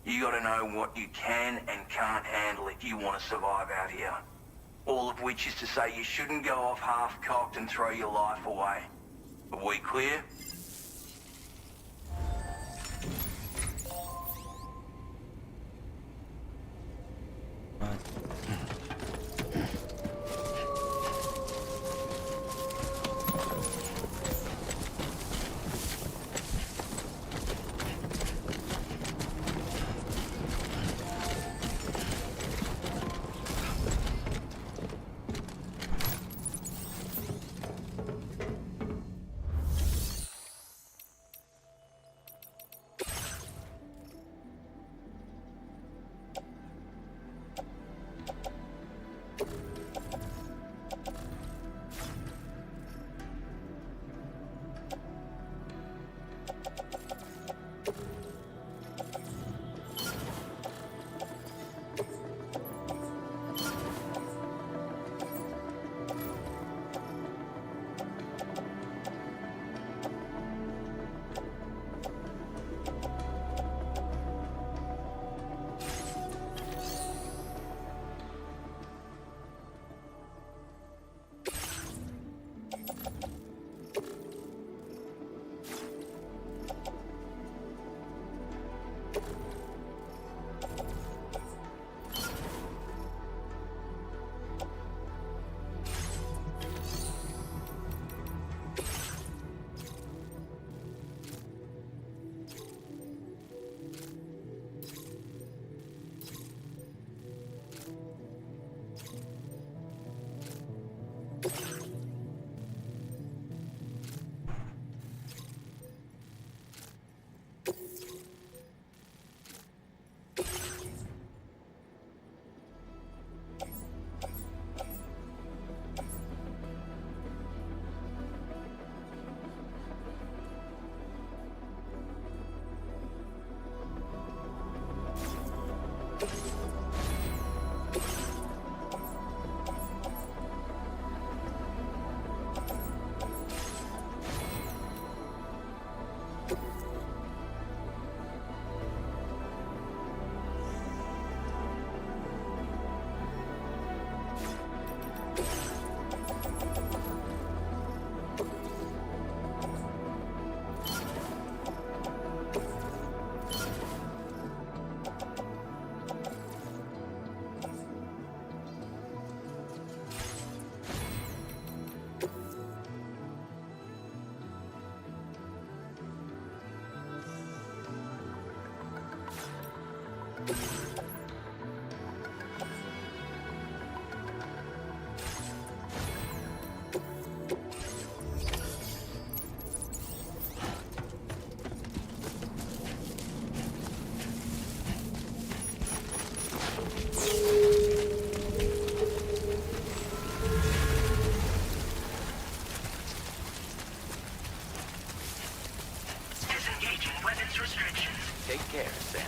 S14: You gotta know what you can and can't handle if you want to survive out here. All of which is to say you shouldn't go off half-cocked and throw your life away. Are we clear?
S13: restrictions.
S11: Take care, Sam.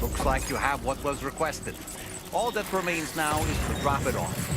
S6: Looks like you have what was requested. All that remains now is to drop it off.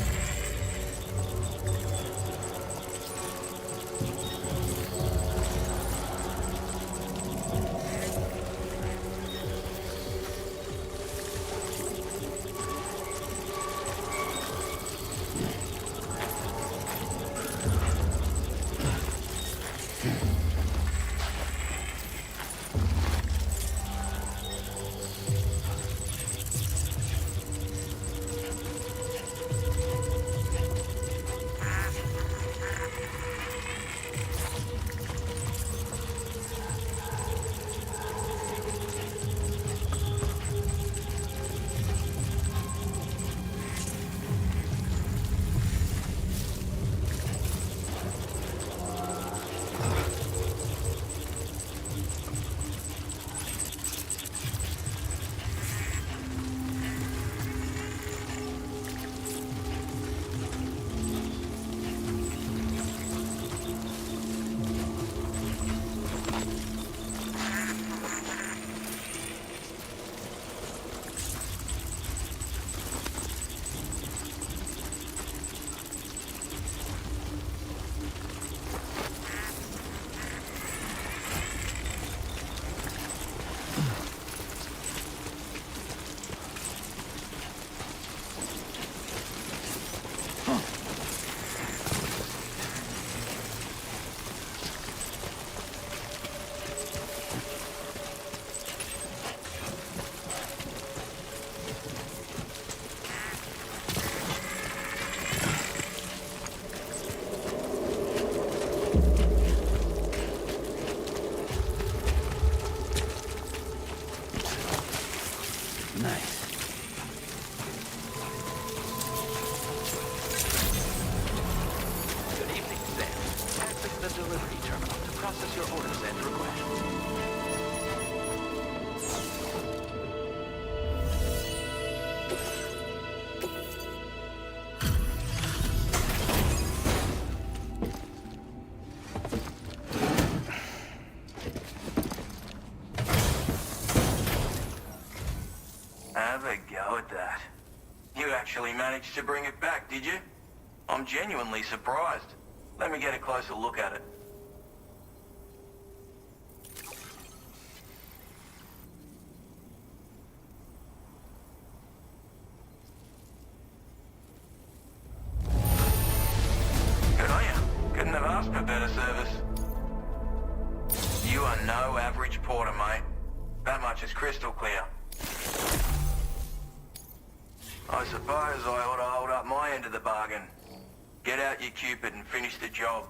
S14: Have a go at that. You actually managed to bring it back, did you? I'm genuinely surprised. Let me get a closer look at it. Good on you. Couldn't have asked for better service. You are no average porter, mate. That much is crystal clear. I suppose I ought to hold up my end of the bargain. Get out your Cupid and finish the job.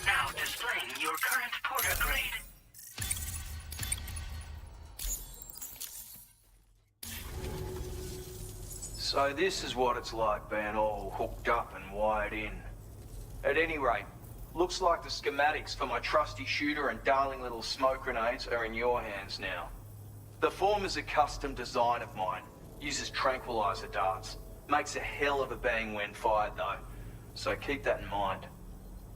S13: Now displaying your current porter grade.
S16: So this is what it's like being all hooked up and wired in. At any rate, looks like the schematics for my trusty shooter and darling little smoke grenades are in your hands now. The form is a custom design of mine. Uses tranquilizer darts. Makes a hell of a bang when fired though. So keep that in mind.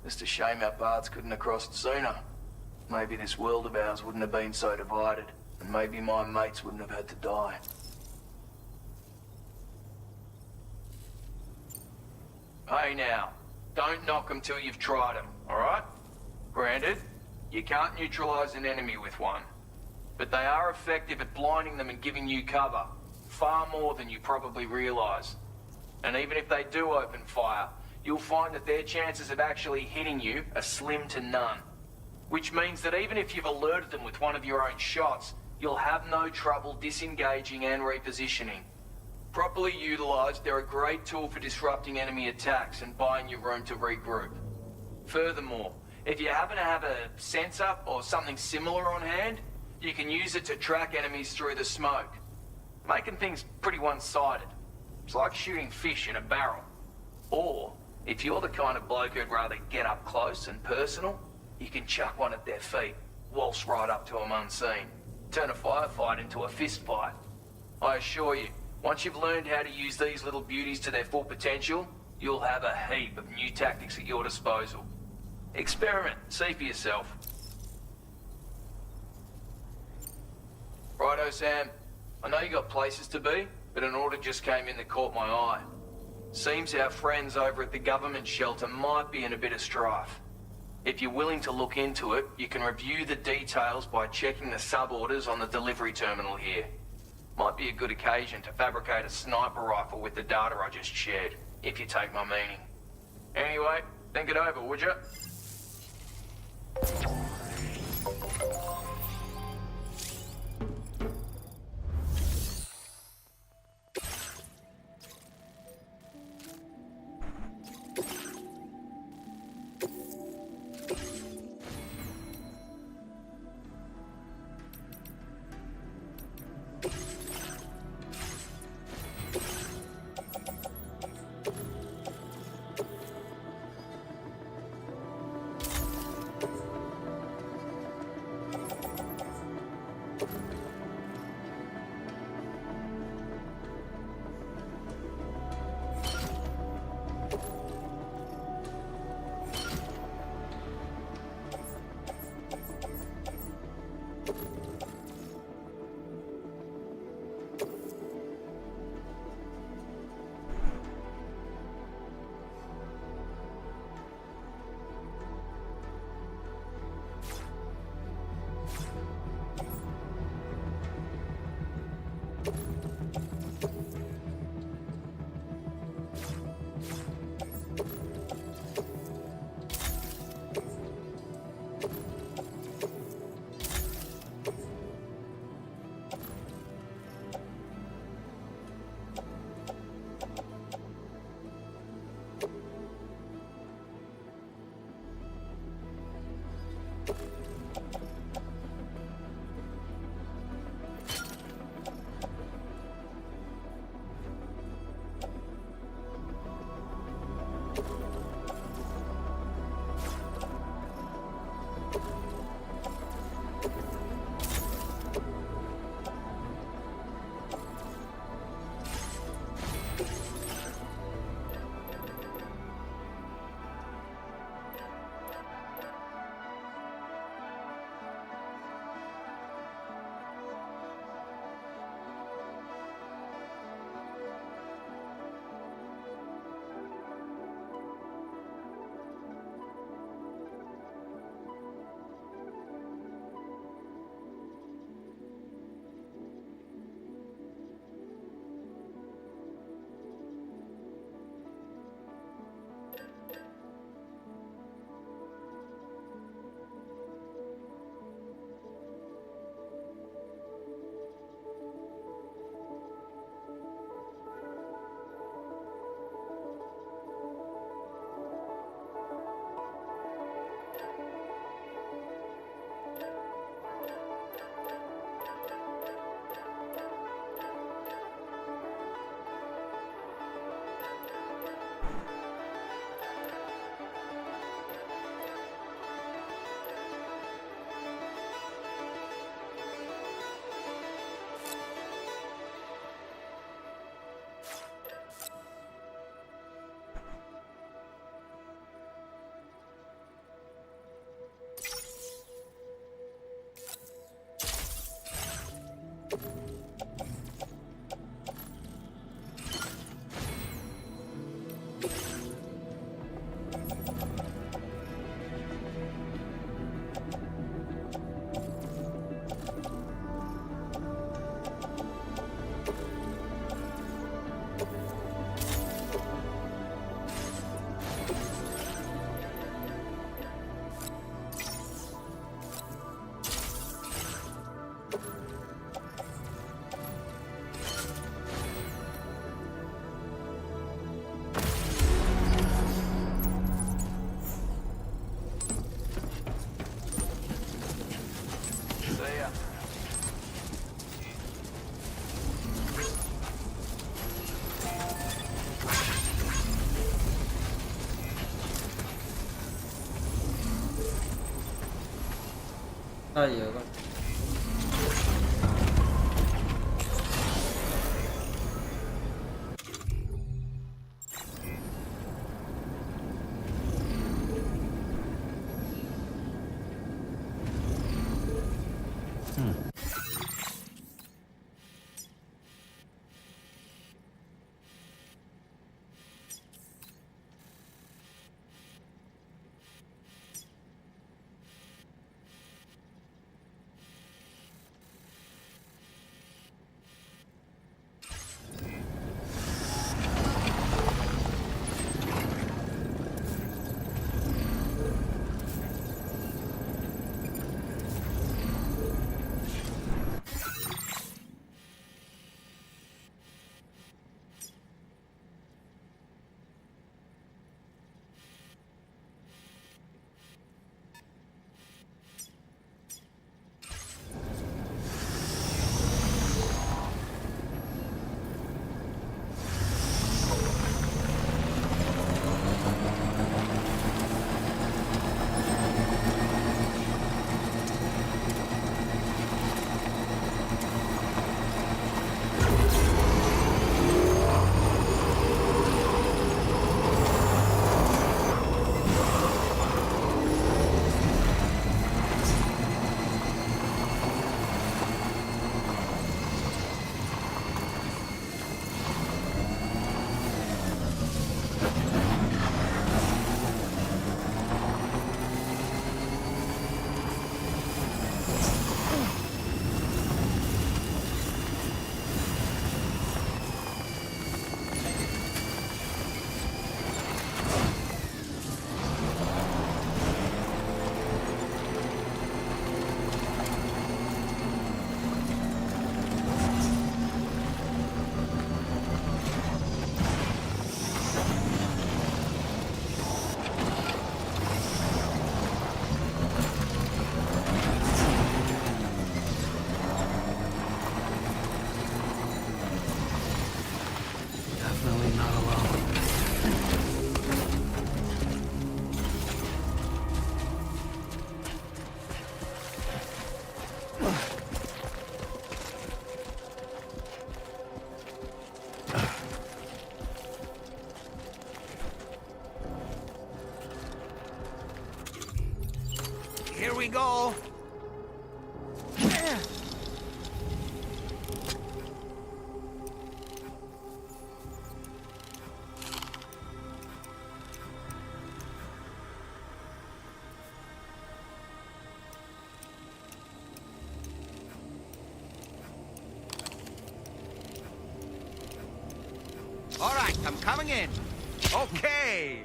S16: Just a shame our paths couldn't have crossed sooner. Maybe this world of ours wouldn't have been so divided. And maybe my mates wouldn't have had to die. Hey now, don't knock them till you've tried them, alright? Granted, you can't neutralize an enemy with one. But they are effective at blinding them and giving you cover. Far more than you probably realize. And even if they do open fire, you'll find that their chances of actually hitting you are slim to none. Which means that even if you've alerted them with one of your own shots, you'll have no trouble disengaging and repositioning. Properly utilized, they're a great tool for disrupting enemy attacks and buying you room to regroup. Furthermore, if you happen to have a sensor or something similar on hand, you can use it to track enemies through the smoke, making things pretty one-sided. It's like shooting fish in a barrel. Or, if you're the kind of bloke who'd rather get up close and personal, you can chuck one at their feet, waltz right up to them unseen, turn a firefight into a fist fight. I assure you, once you've learned how to use these little beauties to their full potential, you'll have a heap of new tactics at your disposal. Experiment, see for yourself. Righto, Sam. I know you got places to be, but an order just came in that caught my eye. Seems our friends over at the government shelter might be in a bit of strife. If you're willing to look into it, you can review the details by checking the sub-orders on the delivery terminal here. Might be a good occasion to fabricate a sniper rifle with the data I just shared, if you take my meaning. Anyway, think it over, would you?
S12: ได้เยอะก็
S3: Here we go.
S11: All right, I'm coming in. Okay.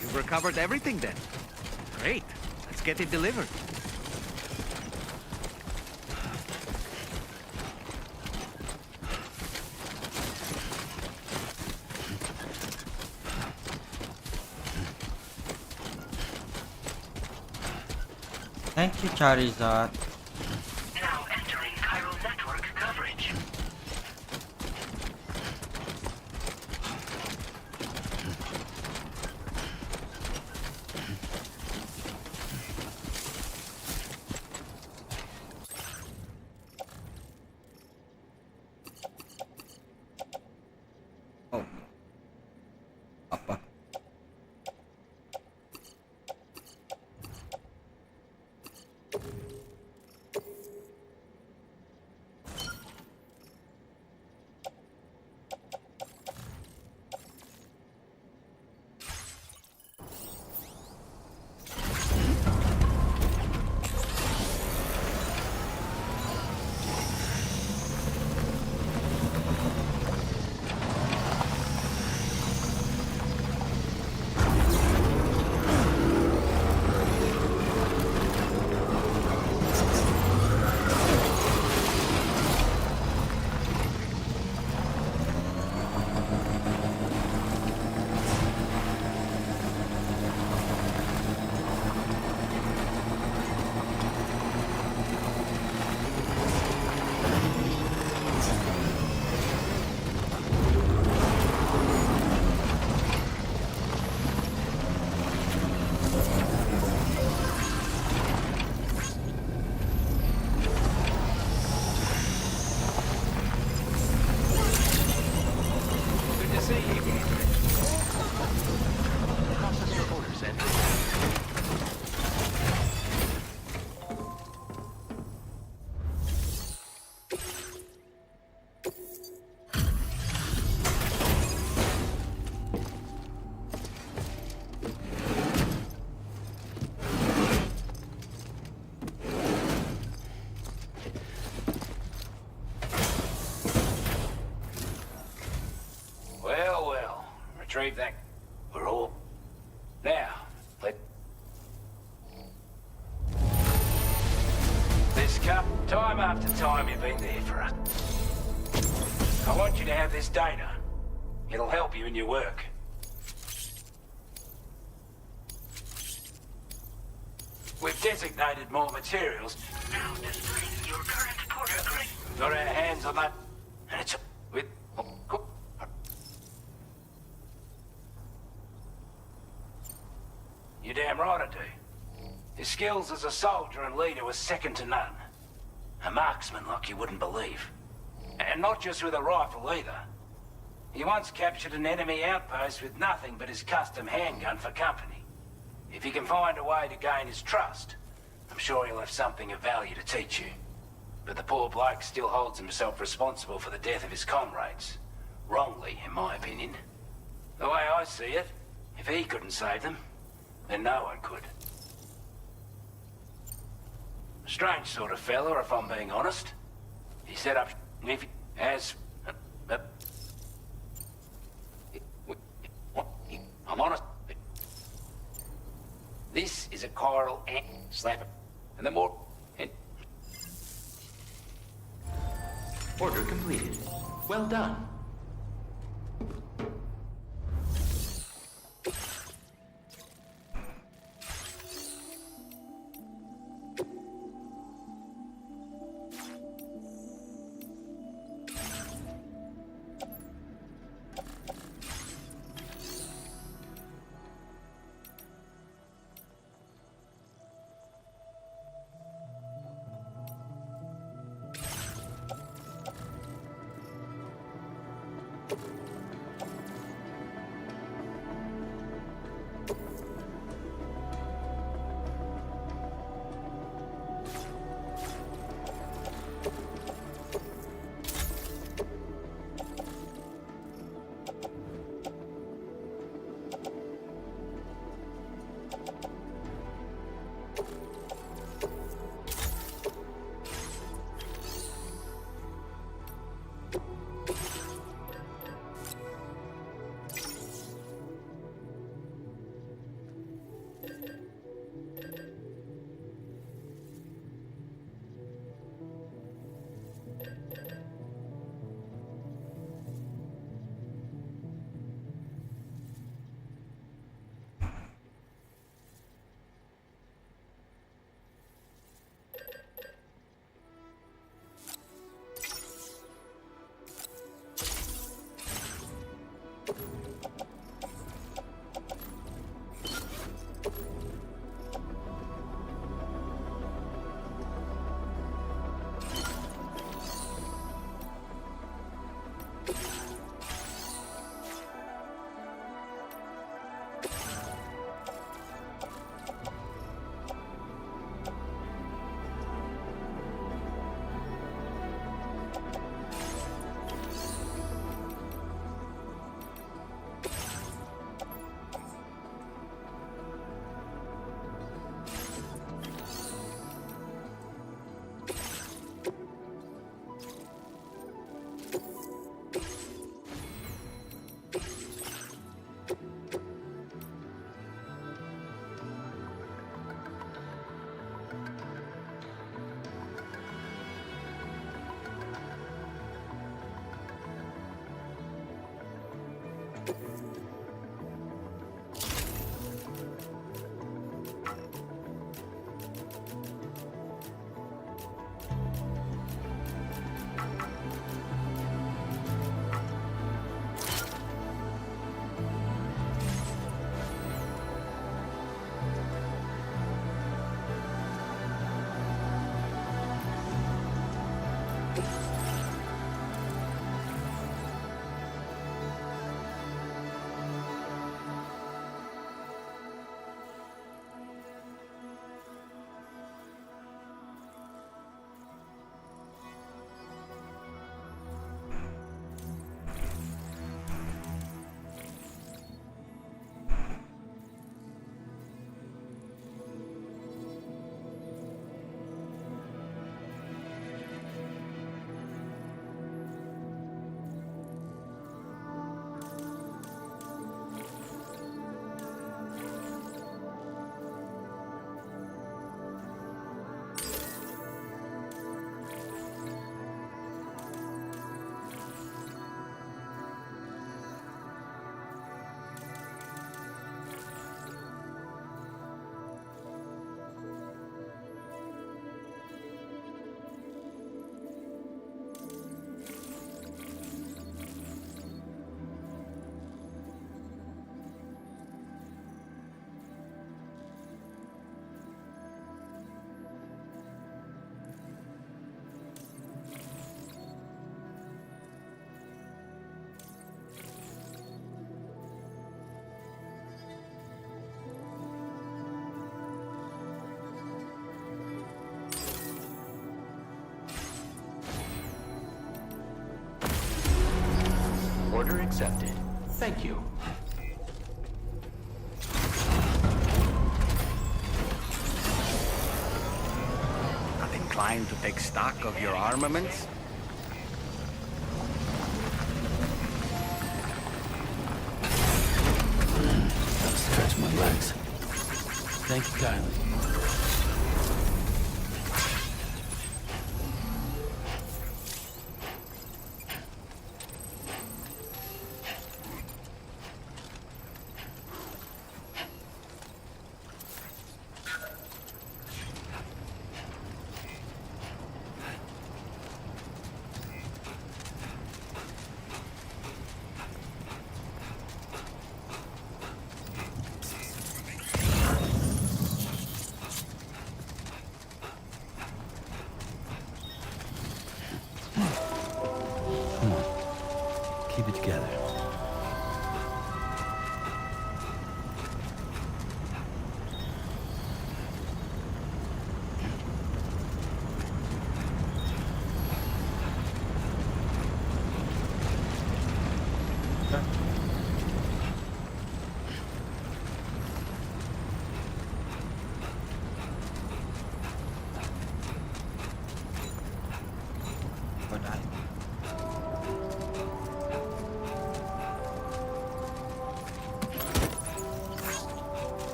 S11: You've recovered everything then. Great. Let's get it delivered.
S12: Thank you, Charizard.
S13: Now entering chiral network coverage.
S12: Oh. Apa?
S16: Good to see you again. Process your orders, Andrew.
S15: Well, well. Retrieve that. We're all... Now, let... This cup, time after time you've been there for it. I want you to have this data. It'll help you in your work. We've designated more materials.
S13: Now displaying your current port agreement.
S15: Got our hands on that, and it's with... You're damn right I do. His skills as a soldier and leader were second to none. A marksman like you wouldn't believe. And not just with a rifle either. He once captured an enemy outpost with nothing but his custom handgun for company. If you can find a way to gain his trust, I'm sure he'll have something of value to teach you. But the poor bloke still holds himself responsible for the death of his comrades. Wrongly, in my opinion. The way I see it, if he couldn't save them, then no one could. Strange sort of fella, if I'm being honest. He set up as... I'm honest. This is He's a chiral and slap him. And the more... And...
S13: Order completed. Well done. Order accepted. Thank you.
S3: Not inclined to take stock of your armaments?
S5: Gotta stretch my legs. Thank you kindly. Come on. Keep it together.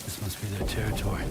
S5: This must be their territory.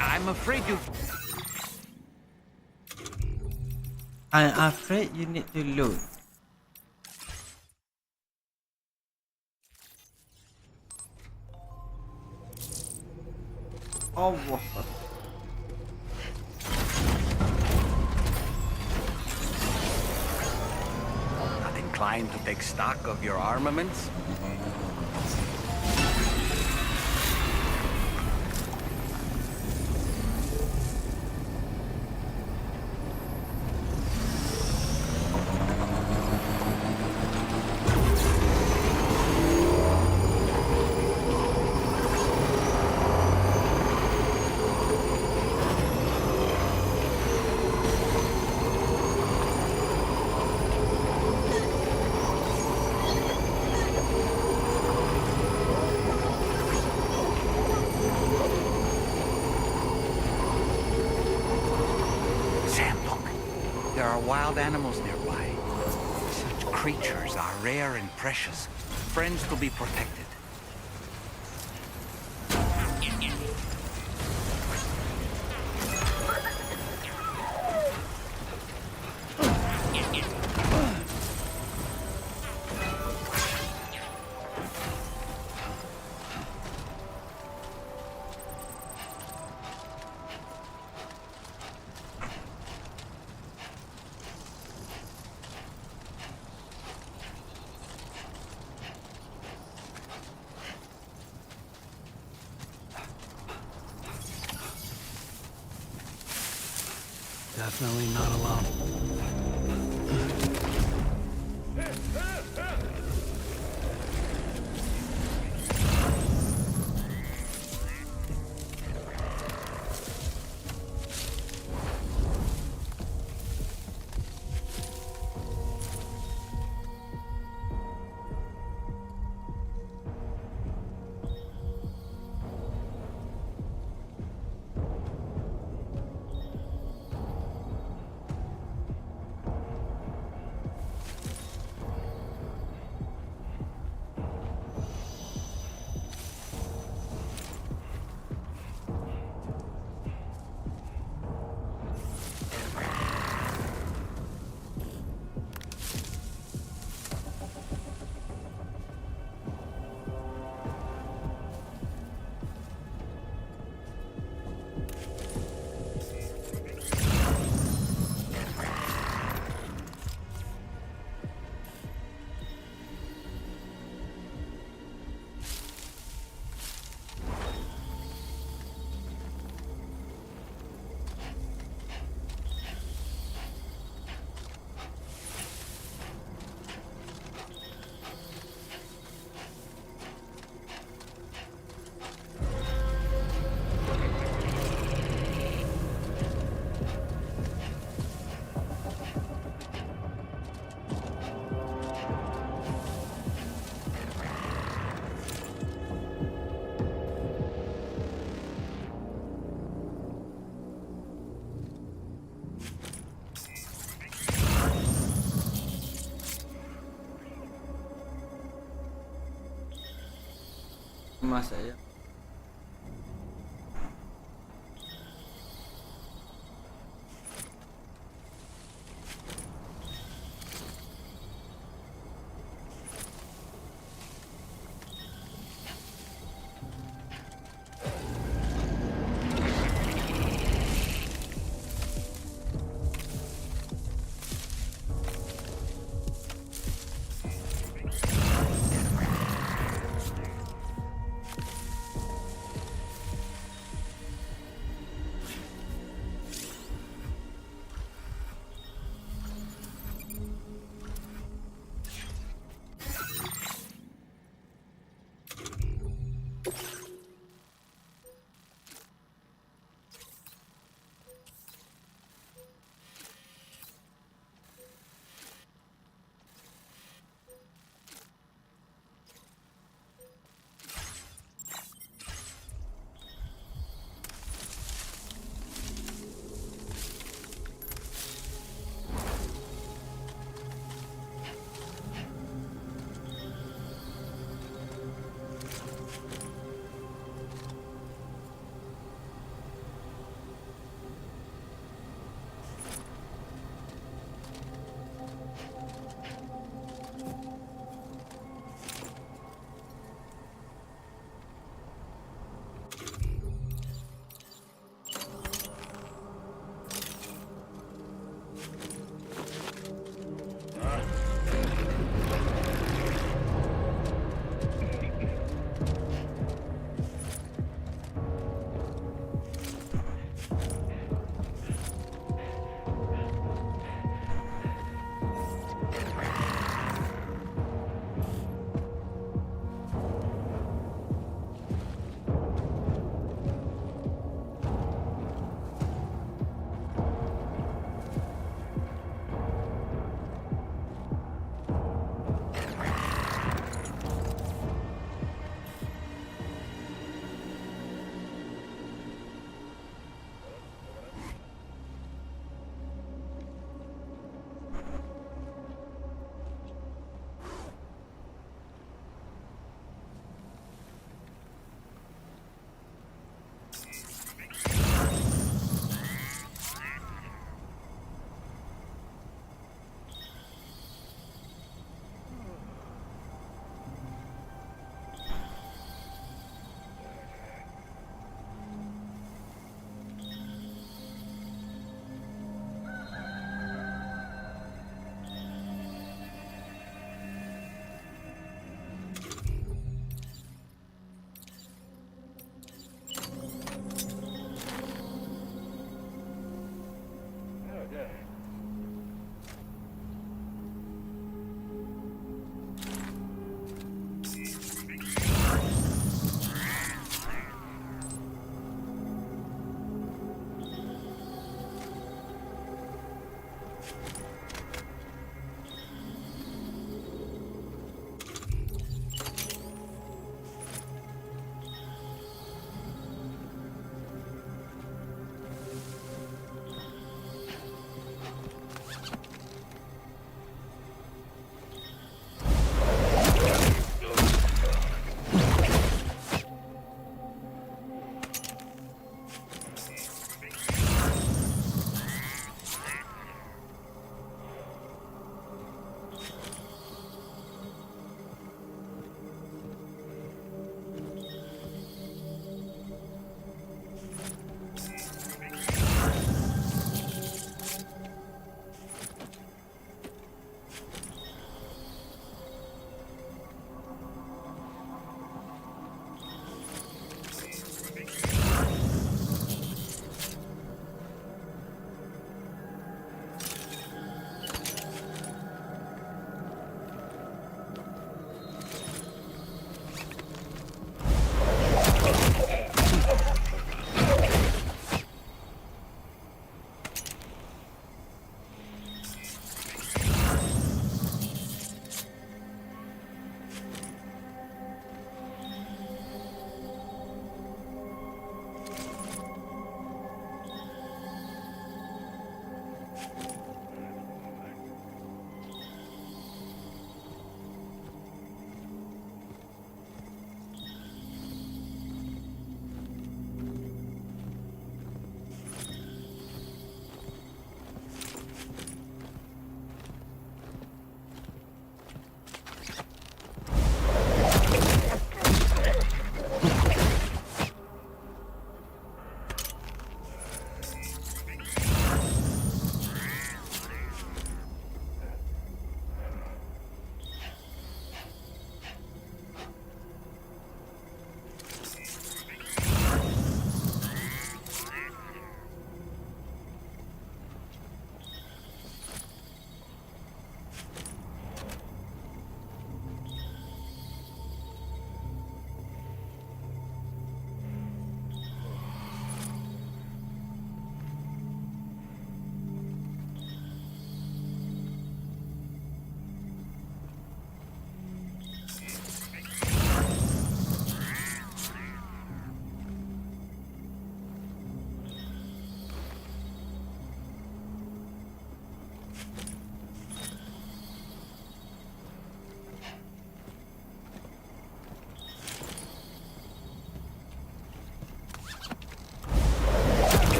S6: I'm afraid you...
S12: I'm afraid you need to loot. Oh, what?
S6: Not inclined to take stock of your armaments? There are wild animals nearby. Such creatures are rare and precious, friends to be protected.
S3: Definitely not alone.
S12: Masa ya?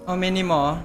S12: How many more?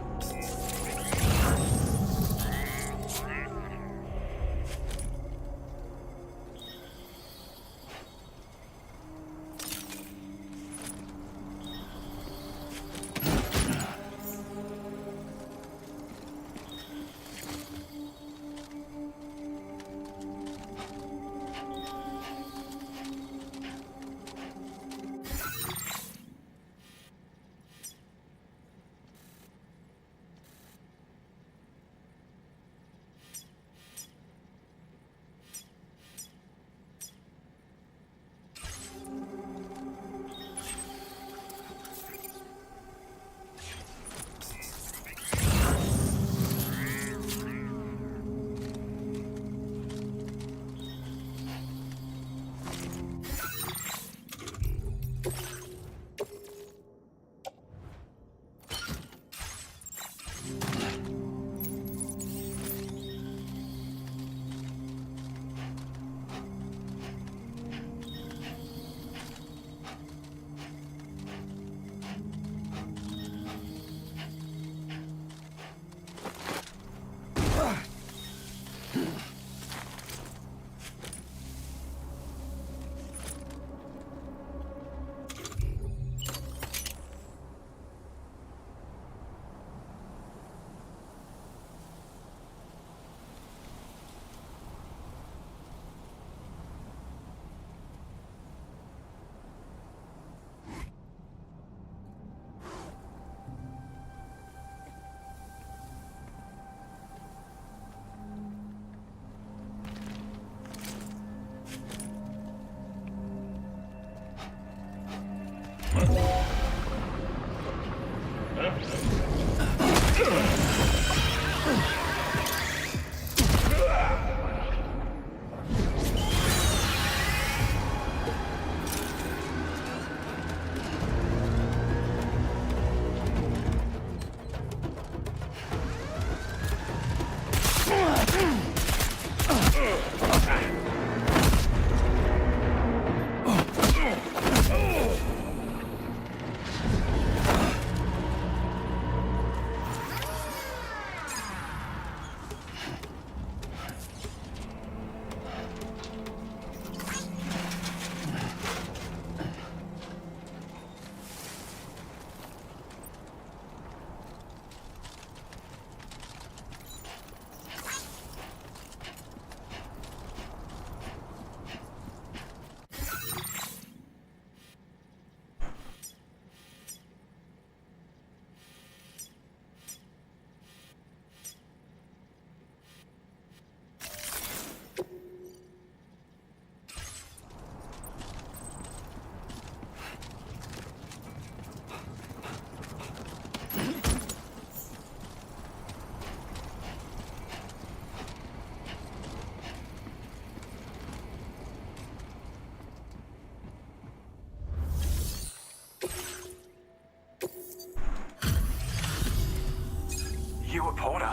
S17: You a Porter?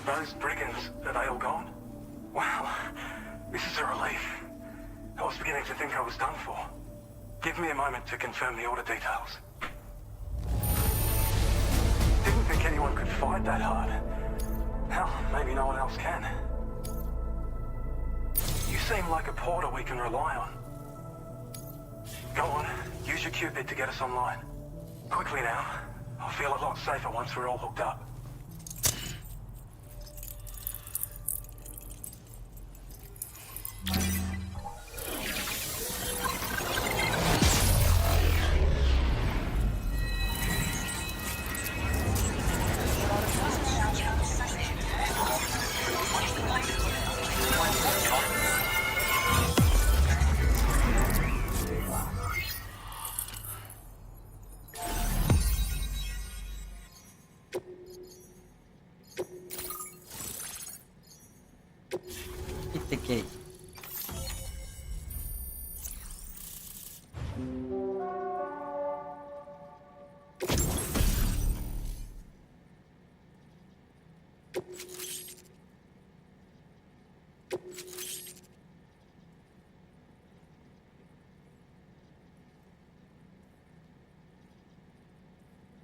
S17: Those brigands, are they all gone? Wow, this is a relief. I was beginning to think I was done for. Give me a moment to confirm the order details. Didn't think anyone could fight that hard. Hell, maybe no one else can. You seem like a Porter we can rely on. Go on, use your Cupid to get us online. Quickly now. I'll feel a lot safer once we're all hooked up.
S12: Hit the gate.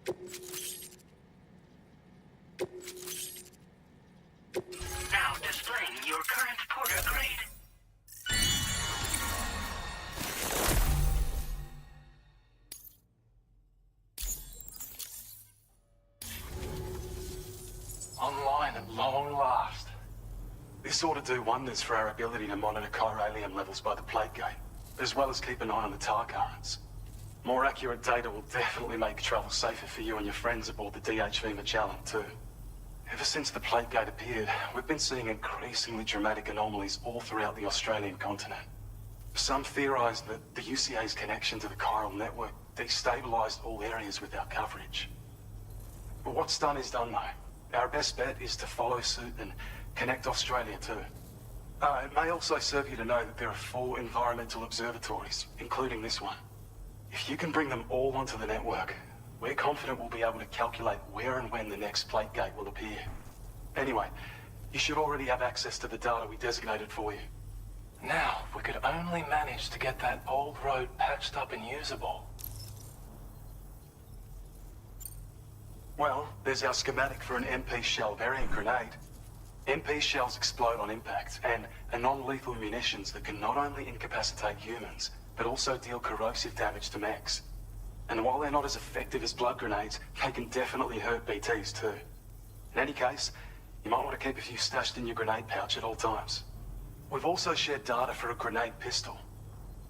S17: you This ought to do wonders for our ability to monitor chiralium levels by the plate gate, as well as keep an eye on the tar currents. More accurate data will definitely make travel safer for you and your friends aboard the DHV Magellan, too. Ever since the plate gate appeared, we've been seeing increasingly dramatic anomalies all throughout the Australian continent. Some theorize that the UCA's connection to the chiral network destabilized all areas with our coverage. But what's done is done, though. Our best bet is to follow suit and connect Australia too. It may also serve you to know that there are 4 environmental observatories, including this one. If you can bring them all onto the network, we're confident we'll be able to calculate where and when the next plate gate will appear. Anyway, you should already have access to the data we designated for you. Now, if we could only manage to get that old road patched up and usable. Well, there's our schematic for an MP shell variant grenade. MP shells explode on impact, and are non-lethal munitions that can not only incapacitate humans, but also deal corrosive damage to mechs. And while they're not as effective as blood grenades, they can definitely hurt BTs too. In any case, you might want to keep a few stashed in your grenade pouch at all times. We've also shared data for a grenade pistol.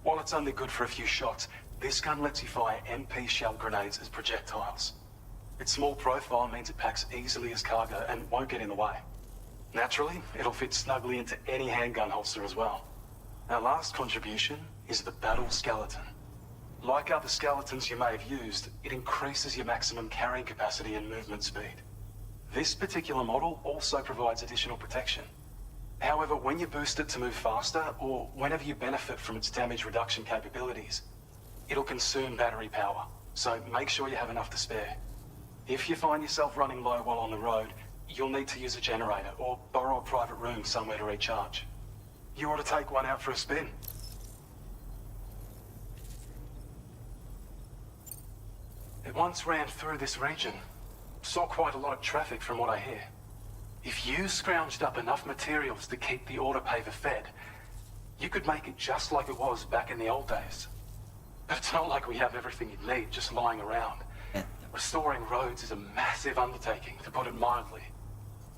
S17: While it's only good for a few shots, this gun lets you fire MP shell grenades as projectiles. Its small profile means it packs easily as cargo and won't get in the way. Naturally, it'll fit snugly into any handgun holster as well. Our last contribution is the battle skeleton. Like other skeletons you may have used, it increases your maximum carrying capacity and movement speed. This particular model also provides additional protection. However, when you boost it to move faster, or whenever you benefit from its damage reduction capabilities, it'll consume battery power, so make sure you have enough to spare. If you find yourself running low while on the road, you'll need to use a generator or borrow a private room somewhere to recharge. You ought to take one out for a spin. It once ran through this region. Saw quite a lot of traffic from what I hear. If you scrounged up enough materials to keep the autopaver fed, you could make it just like it was back in the old days. But it's not like we have everything you'd need just lying around. Restoring roads is a massive undertaking, to put it mildly.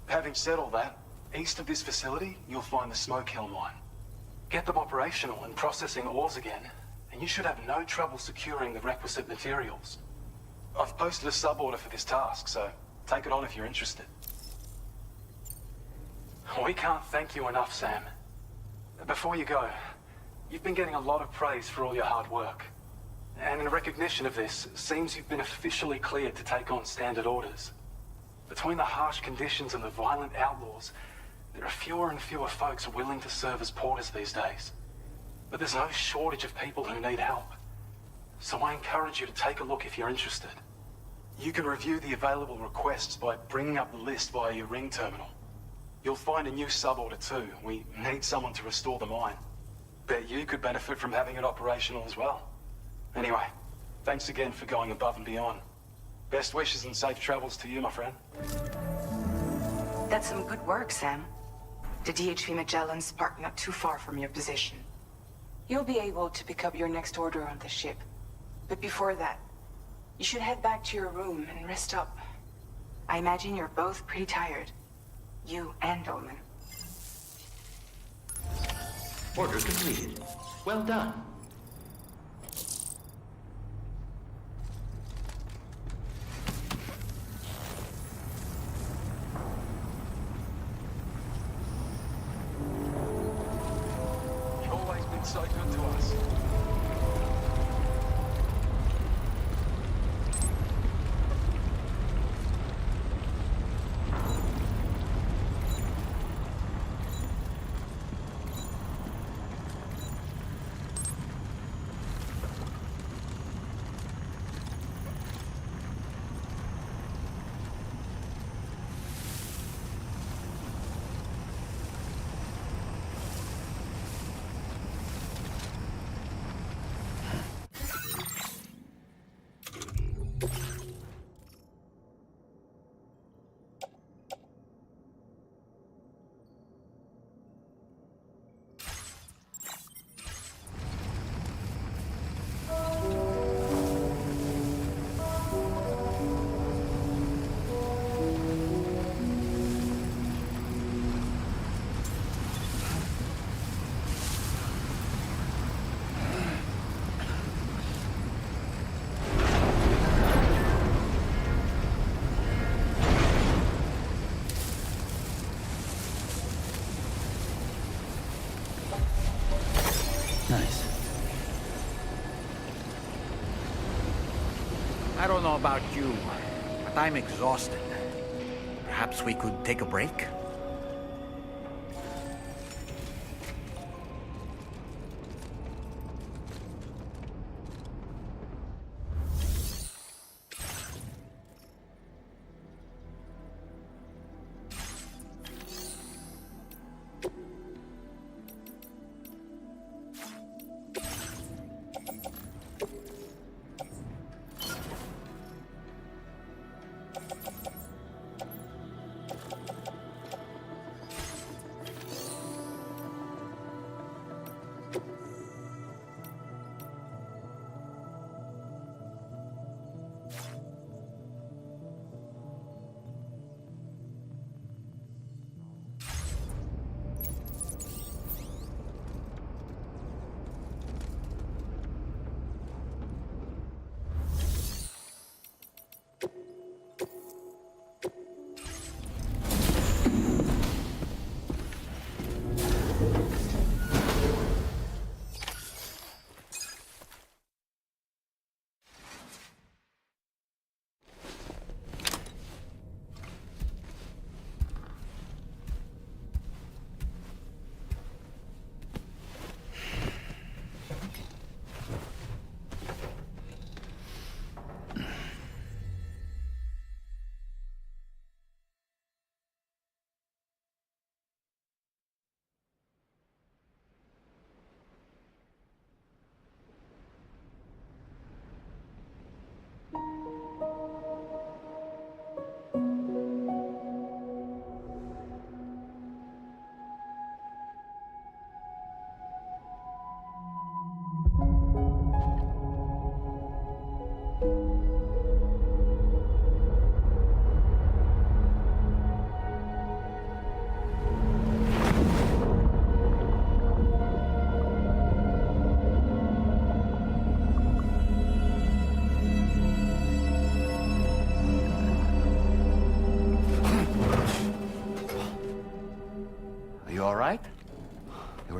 S17: Having said all that, east of this facility, you'll find the Smoke Hill mine. Get them operational and processing ores again, and you should have no trouble securing the requisite materials. I've posted a sub-order for this task, so take it on if you're interested. We can't thank you enough, Sam. Before you go, you've been getting a lot of praise for all your hard work. And in recognition of this, it seems you've been officially cleared to take on standard orders. Between the harsh conditions and the violent outlaws, there are fewer and fewer folks willing to serve as porters these days. But there's no shortage of people who need help. So I encourage you to take a look if you're interested. You can review the available requests by bringing up the list via your ring terminal. You'll find a new sub-order too. We need someone to restore the mine. Bet you could benefit from having it operational as well. Anyway, thanks again for going above and beyond. Best wishes and safe travels to you, my friend.
S4: That's some good work, Sam. The DHV Magellan's parked not too far from your position. You'll be able to pick up your next order on the ship. But before that, you should head back to your room and rest up. I imagine you're both pretty tired. You and Dolman.
S13: Order completed. Well done.
S17: You've always been so good to us.
S5: Nice.
S6: I don't know about you, but I'm exhausted. Perhaps we could take a break?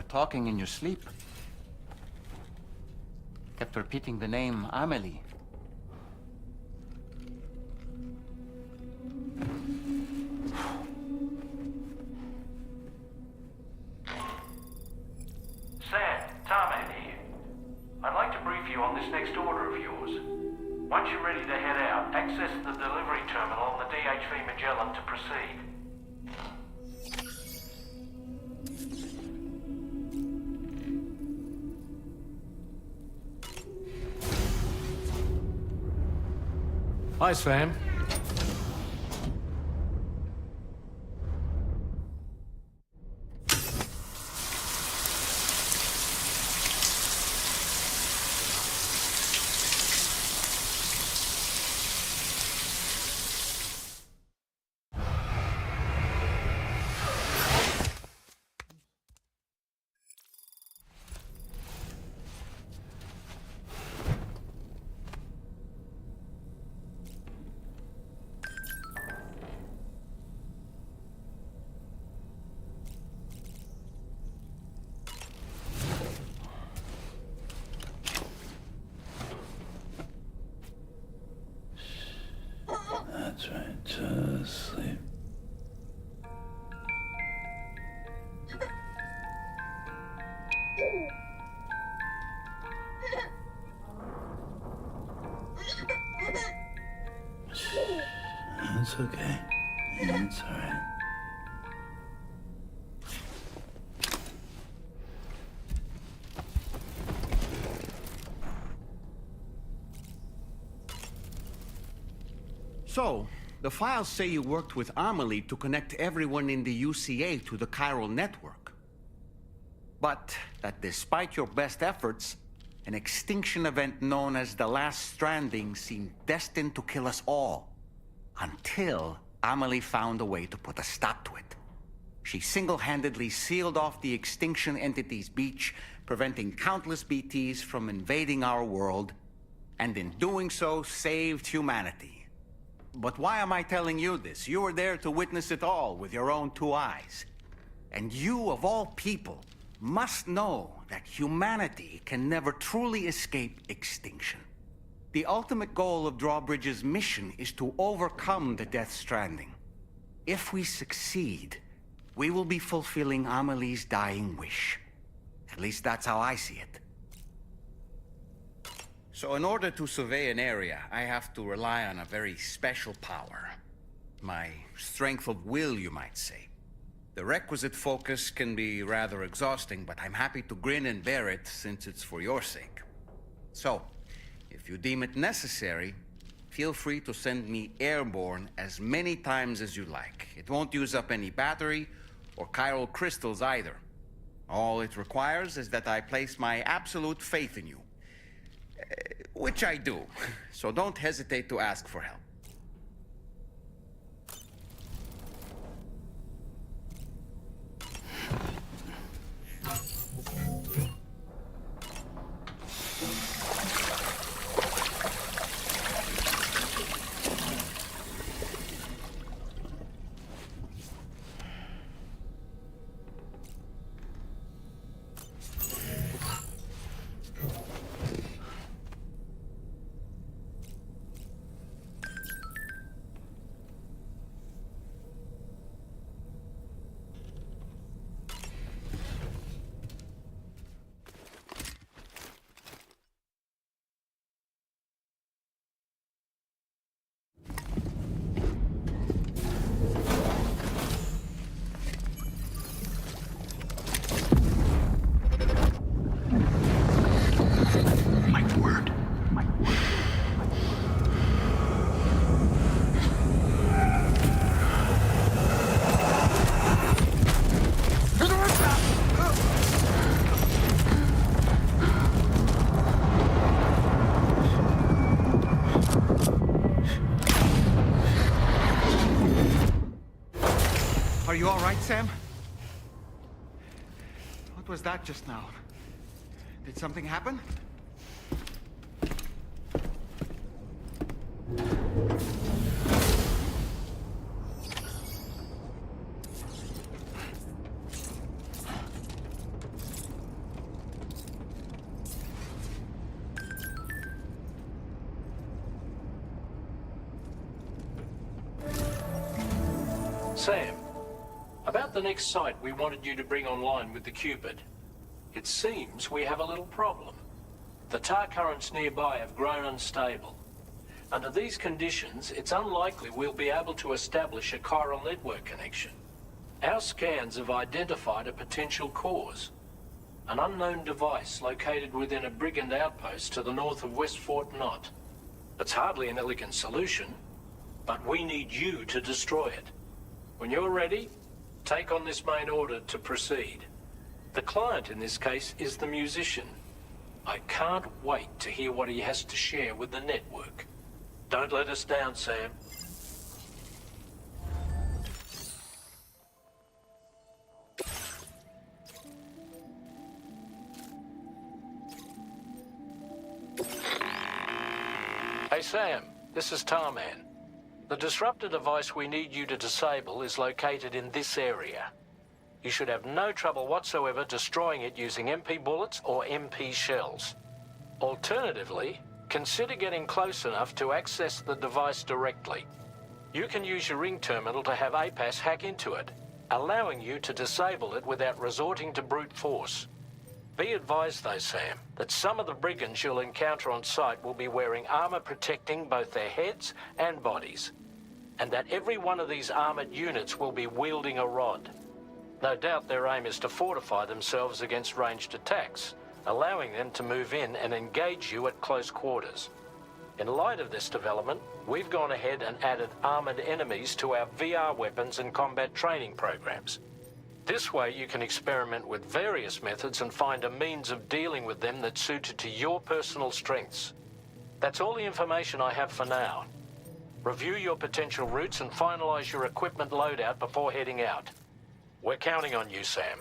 S3: Talking in your sleep. Kept repeating the name Amelie.
S18: Sam, Tarman here. I'd like to brief you on this next order of yours. Once you're ready to head out, access the delivery terminal on the DHV Magellan to proceed.
S19: Hi, Sam.
S5: That's right, just sleep. It's okay. It's all right.
S6: So, the files say you worked with Amelie to connect everyone in the UCA to the chiral network. But that despite your best efforts, an extinction event known as the Last Stranding seemed destined to kill us all. Until Amelie found a way to put a stop to it. She single-handedly sealed off the extinction entity's beach, preventing countless BTs from invading our world, and in doing so, saved humanity. But why am I telling you this? You were there to witness it all with your own two eyes. And you, of all people, must know that humanity can never truly escape extinction. The ultimate goal of Drawbridge's mission is to overcome the Death Stranding. If we succeed, we will be fulfilling Amelie's dying wish. At least that's how I see it. So in order to survey an area, I have to rely on a very special power. My strength of will, you might say. The requisite focus can be rather exhausting, but I'm happy to grin and bear it since it's for your sake. So, if you deem it necessary, feel free to send me airborne as many times as you like. It won't use up any battery or chiral crystals either. All it requires is that I place my absolute faith in you. Which I do, so don't hesitate to ask for help. Are you all right, Sam? What was that just now? Did something happen?
S18: Sam, about the next site we wanted you to bring online with the Cupid. It seems we have a little problem. The tar currents nearby have grown unstable. Under these conditions, it's unlikely we'll be able to establish a chiral network connection. Our scans have identified a potential cause. An unknown device located within a brigand outpost to the north of West Fort Knot. It's hardly an elegant solution, but we need you to destroy it. When you're ready, take on this main order to proceed. The client in this case is the musician. I can't wait to hear what he has to share with the network. Don't let us down, Sam. Hey Sam, this is Tarman. The disruptor device we need you to disable is located in this area. You should have no trouble whatsoever destroying it using MP bullets or MP shells. Alternatively, consider getting close enough to access the device directly. You can use your ring terminal to have APAS hack into it, allowing you to disable it without resorting to brute force. Be advised though, Sam, that some of the brigands you'll encounter on site will be wearing armor protecting both their heads and bodies, and that every one of these armored units will be wielding a rod. No doubt their aim is to fortify themselves against ranged attacks, allowing them to move in and engage you at close quarters. In light of this development, we've gone ahead and added armored enemies to our VR weapons and combat training programs. This way you can experiment with various methods and find a means of dealing with them that's suited to your personal strengths. That's all the information I have for now. Review your potential routes and finalize your equipment loadout before heading out. We're counting on you, Sam.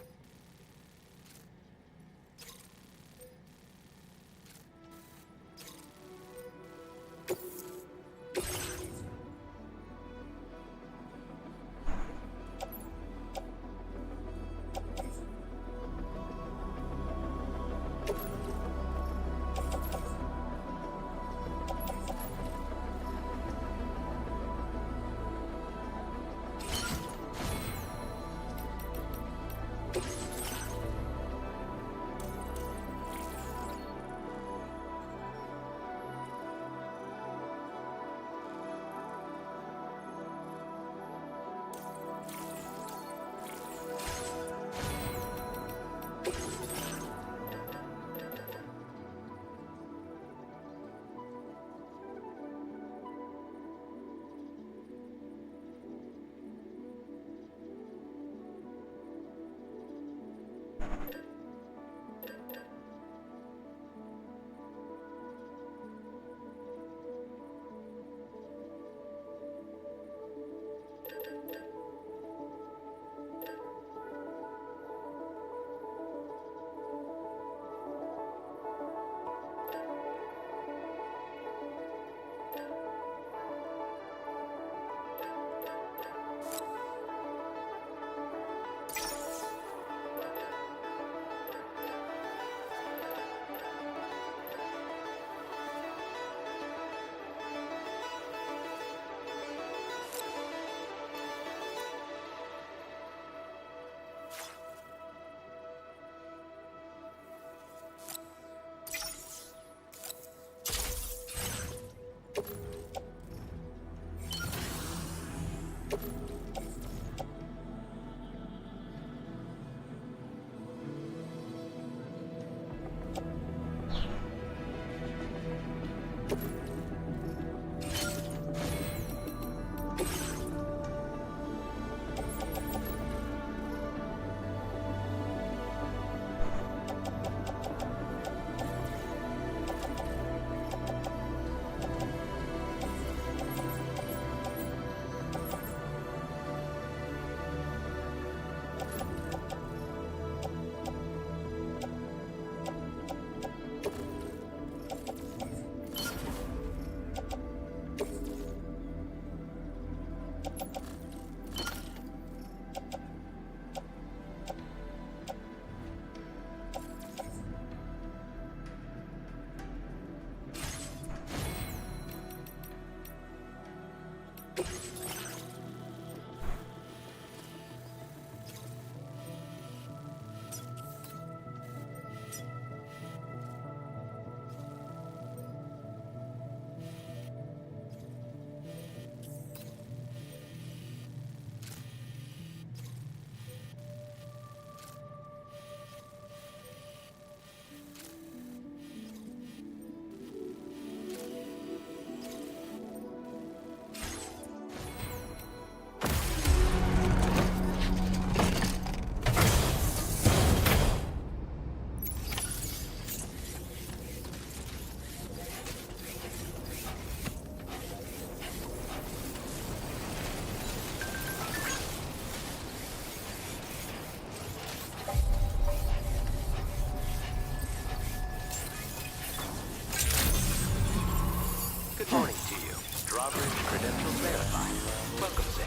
S13: Good morning to you. Drawbridge credentials verified. Welcome, Sam.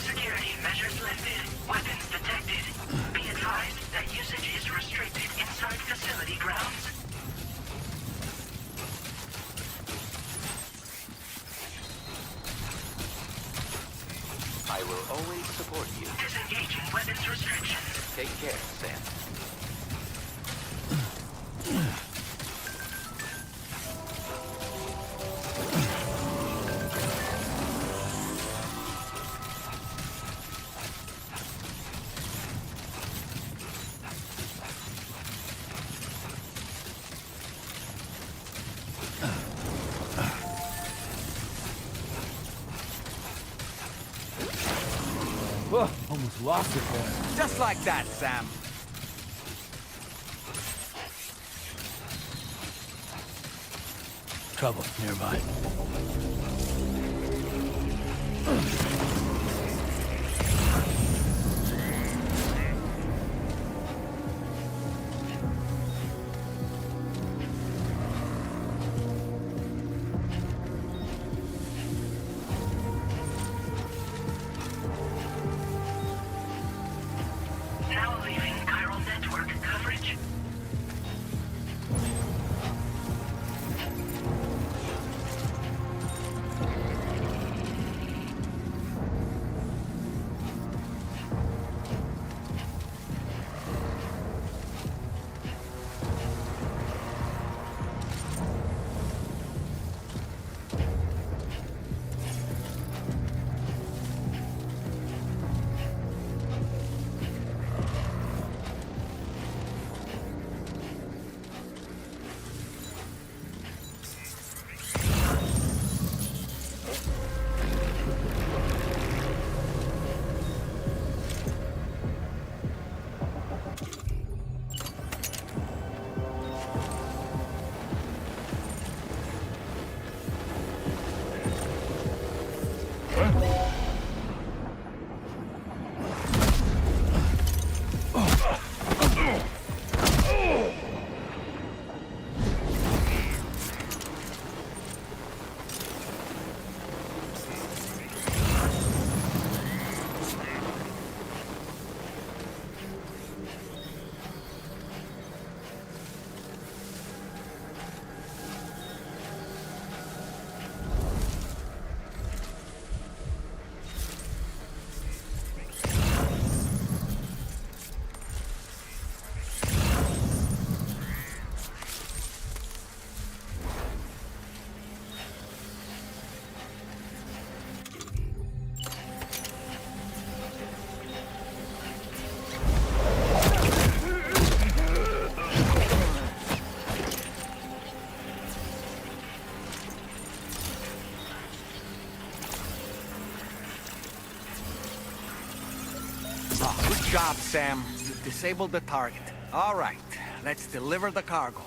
S14: Security measures lifted. Weapons detected. Be advised that usage is restricted inside facility grounds.
S13: I will always support you.
S14: Disengaging weapons restrictions.
S13: Take care, Sam.
S3: Whoa, almost lost it there.
S6: Just like that, Sam.
S5: Trouble nearby.
S14: Now leaving chiral network coverage.
S6: Good job, Sam. You disabled the target. All right, let's deliver the cargo.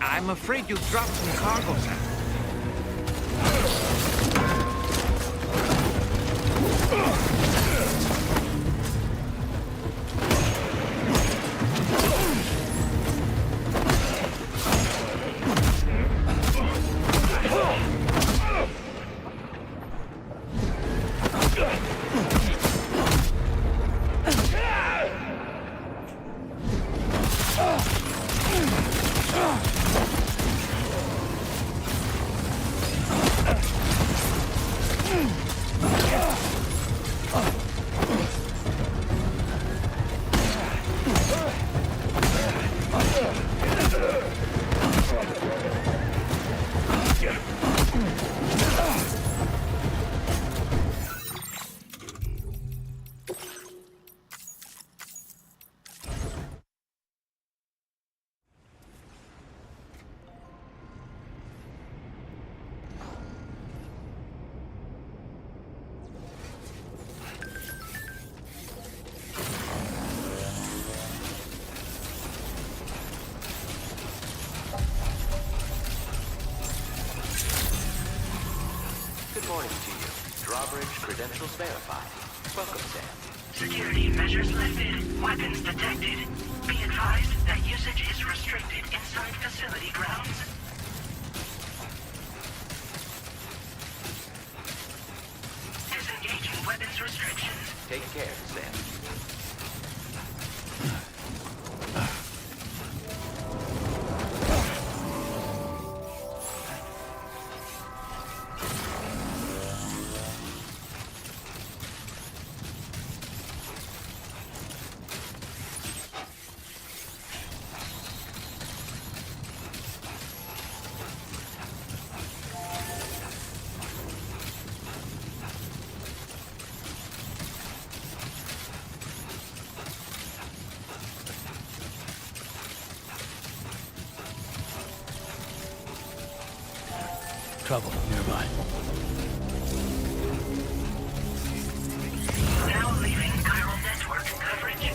S6: I'm afraid you dropped some cargo, Sam.
S13: Credentials verified. Welcome, Sam.
S7: Security measures lifted. Weapons detected. Be advised that usage is restricted inside facility grounds. Disengaging weapons restrictions.
S13: Take care, Sam.
S5: Trouble nearby.
S7: Now leaving chiral network coverage.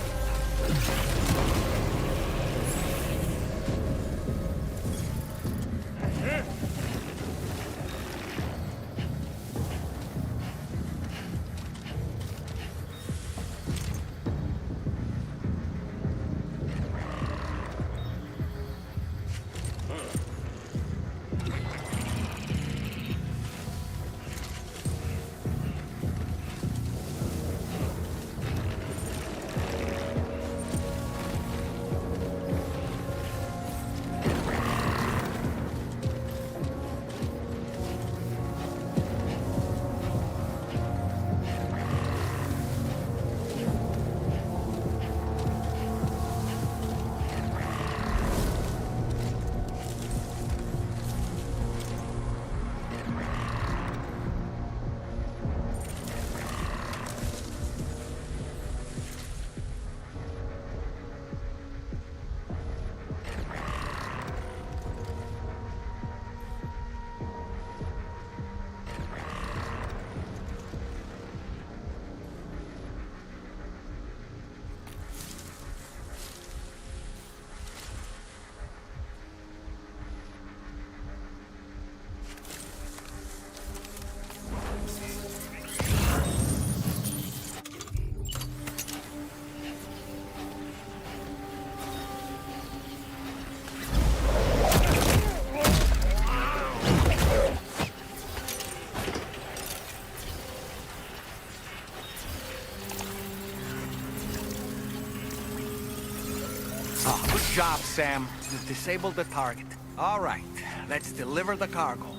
S3: Oh, good job, Sam. You've disabled the target. All right, let's deliver the cargo.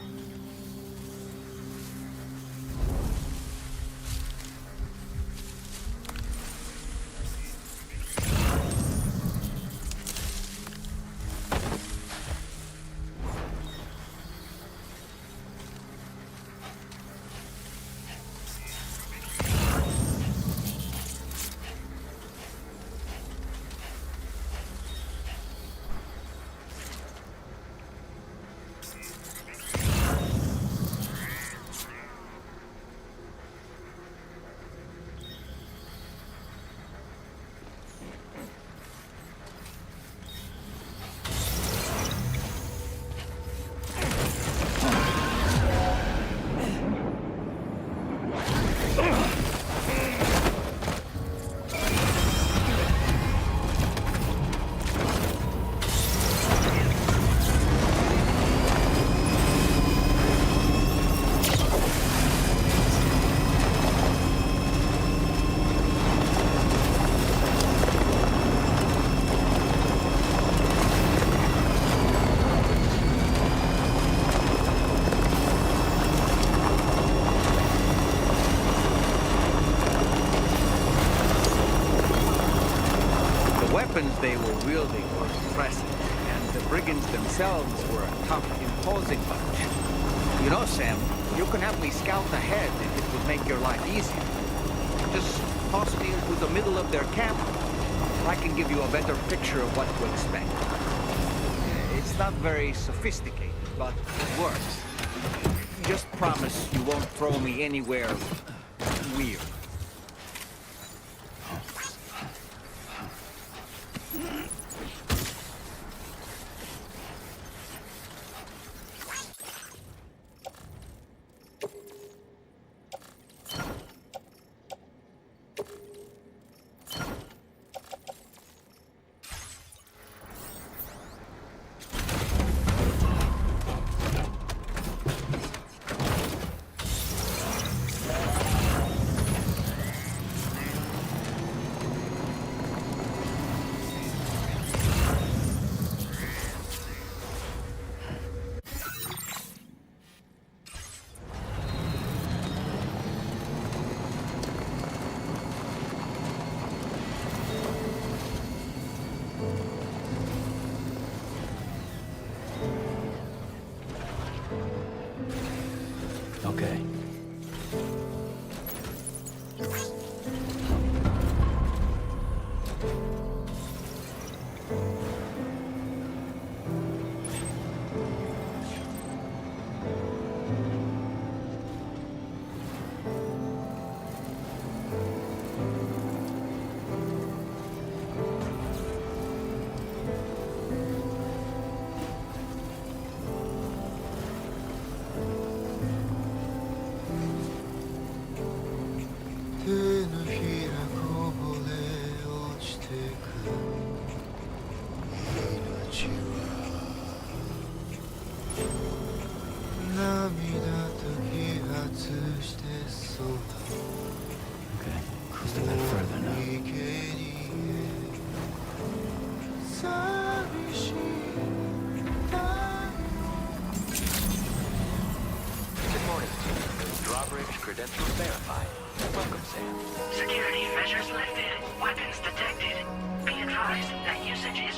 S3: weapons they were wielding were impressive, and the brigands themselves were a tough, imposing bunch. You know, Sam, you can have me scout ahead if it would make your life easier. Just toss me into the middle of their camp. I can give you a better picture of what to expect. It's not very sophisticated, but it works. Just promise you won't throw me anywhere weird.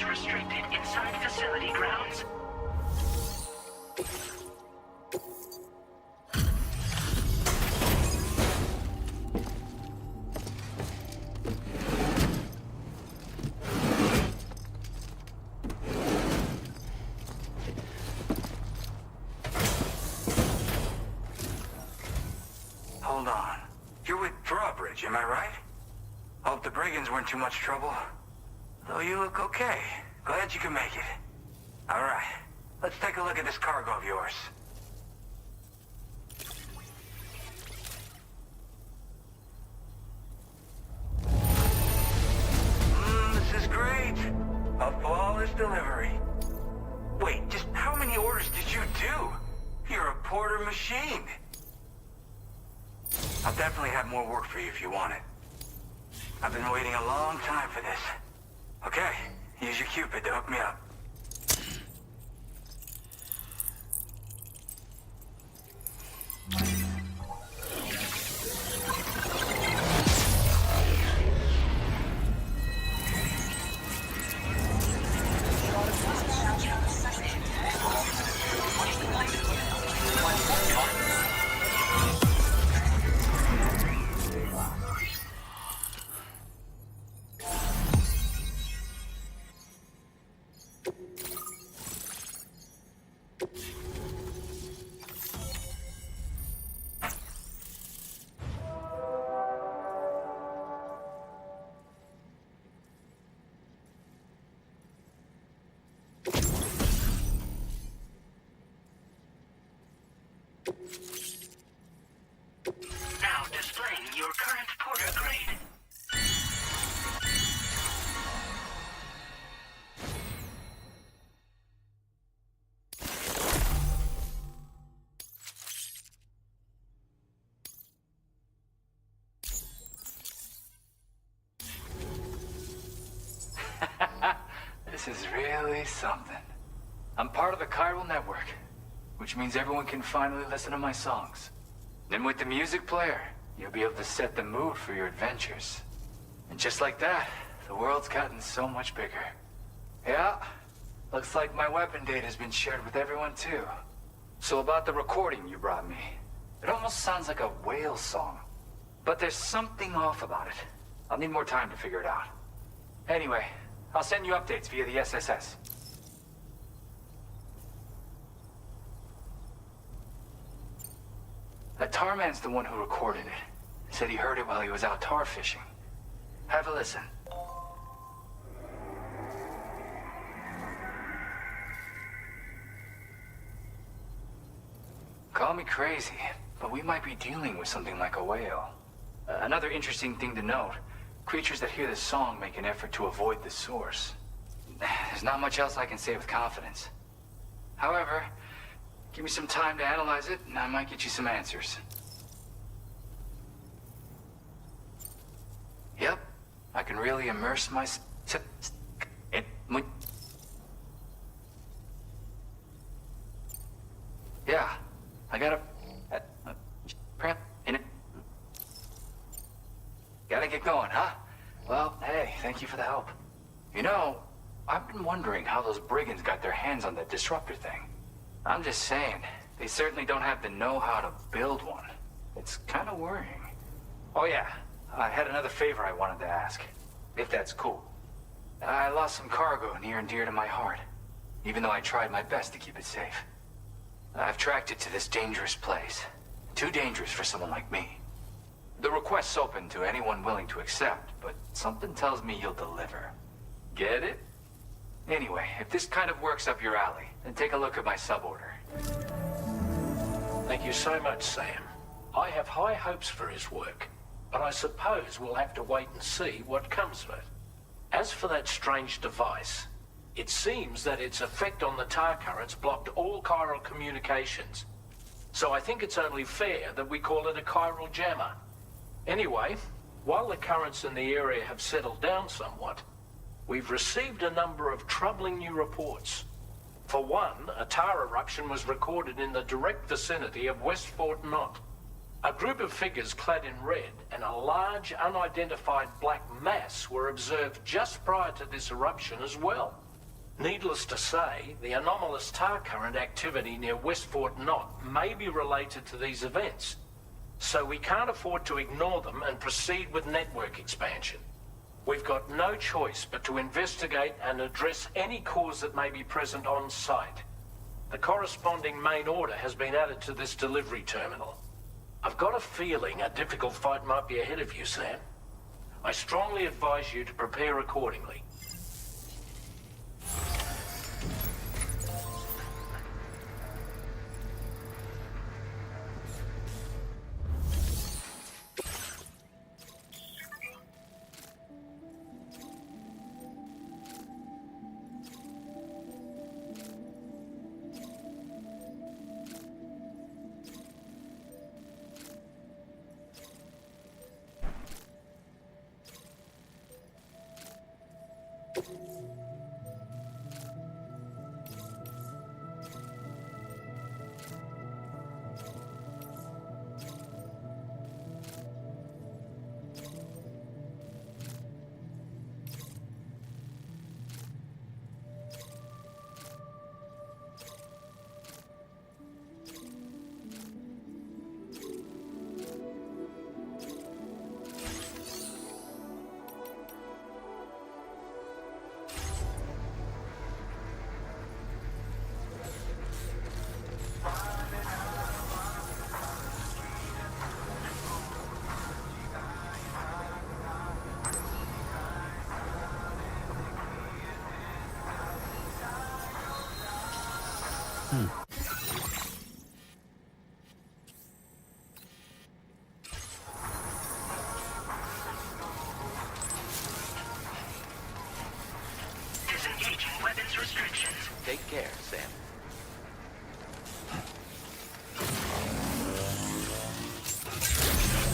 S13: restricted inside facility grounds.
S14: Hold on. You're with Drawbridge, am I right? Hope the brigands weren't too much trouble. Though you look okay. Glad you can make it. All right. Let's take a look at this cargo of yours. This is great. A flawless delivery. Wait, just how many orders did you do? You're a porter machine. I'll definitely have more work for you if you want it. I've been waiting a long time for this. Okay, use your Cupid to hook me up.
S13: Now displaying your current porter grade.
S11: This is really something. I'm part of the chiral network, which means everyone can finally listen to my songs. And with the music player, you'll be able to set the mood for your adventures. And just like that, the world's gotten so much bigger. Yeah, looks like my weapon data has been shared with everyone too. So about the recording you brought me, it almost sounds like a whale song. But there's something off about it. I'll need more time to figure it out. Anyway, I'll send you updates via the SSS. That tar man's the one who recorded it. Said he heard it while he was out tar fishing. Have a listen. Call me crazy, but we might be dealing with something like a whale. Another interesting thing to note, creatures that hear this song make an effort to avoid the source. There's not much else I can say with confidence. However, give me some time to analyze it, and I might get you some answers. Yep, I can really immerse myself in... Yeah, I gotta... in it. Gotta get going, huh? Well, hey, thank you for the help. You know, I've been wondering how those brigands got their hands on that disruptor thing. I'm just saying, they certainly don't have the know-how to build one. It's kind of worrying. Oh yeah, I had another favor I wanted to ask, if that's cool. I lost some cargo near and dear to my heart, even though I tried my best to keep it safe. I've tracked it to this dangerous place. Too dangerous for someone like me. The request's open to anyone willing to accept, but something tells me you'll deliver. Get it? Anyway, if this kind of works up your alley, then take a look at my suborder.
S18: Thank you so much, Sam. I have high hopes for his work, but I suppose we'll have to wait and see what comes of it. As for that strange device, it seems that its effect on the tar currents blocked all chiral communications. So I think it's only fair that we call it a chiral jammer. Anyway, while the currents in the area have settled down somewhat, we've received a number of troubling new reports. For one, a tar eruption was recorded in the direct vicinity of West Fort Knot. A group of figures clad in red and a large unidentified black mass were observed just prior to this eruption as well. Needless to say, the anomalous tar current activity near West Fort Knot may be related to these events. So we can't afford to ignore them and proceed with network expansion. We've got no choice but to investigate and address any cause that may be present on site. The corresponding main order has been added to this delivery terminal. I've got a feeling a difficult fight might be ahead of you, Sam. I strongly advise you to prepare accordingly.
S13: Disengaging weapons restrictions.
S11: Take care, Sam.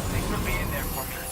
S15: Thanks for being there for me.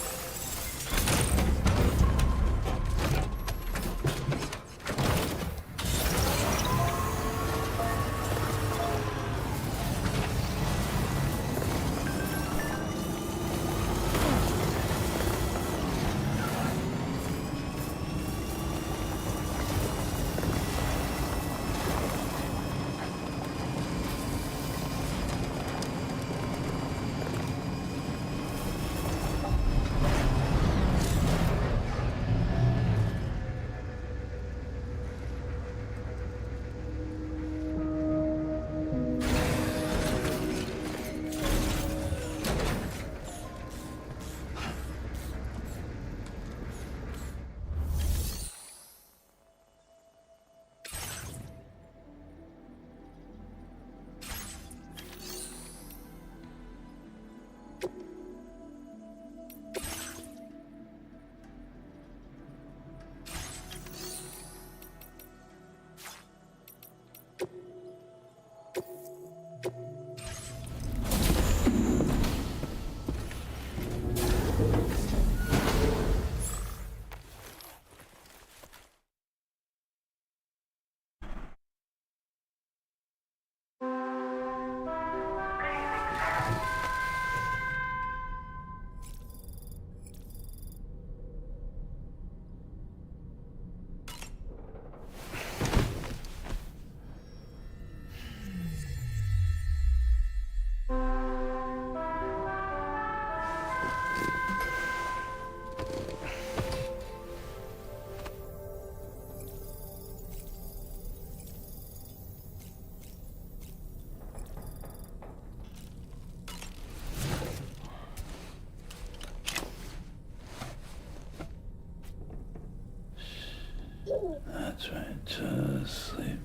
S5: That's right, just sleep.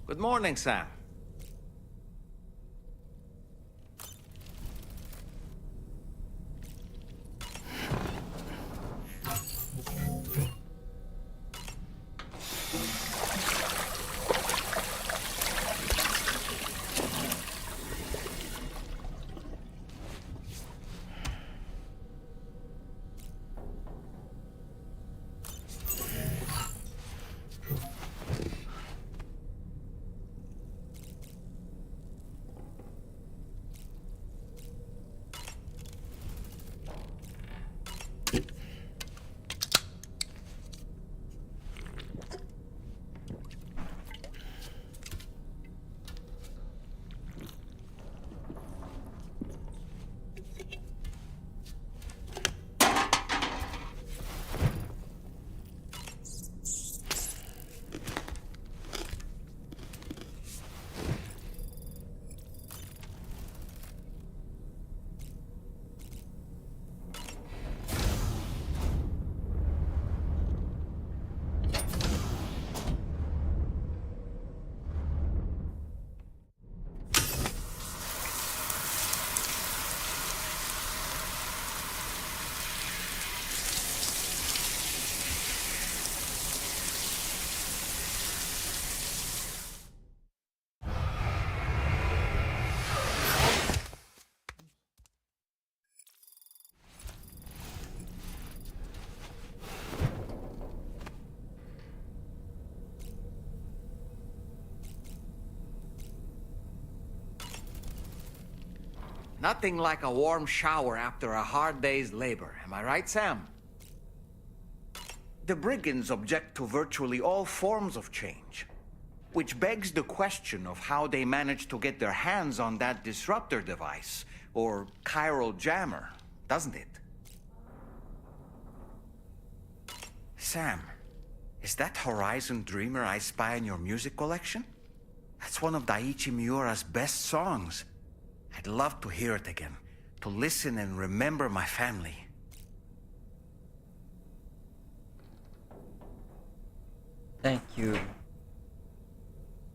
S20: Good morning, Sam.
S21: Nothing like a warm shower after a hard day's labor. Am I right, Sam? The brigands object to virtually all forms of change, which begs the question of how they managed to get their hands on that disruptor device, or chiral jammer, doesn't it? Sam, is that Horizon Dreamer I spy in your music collection? That's one of Daiichi Miura's best songs. I'd love to hear it again, to listen and remember my family.
S12: Thank you.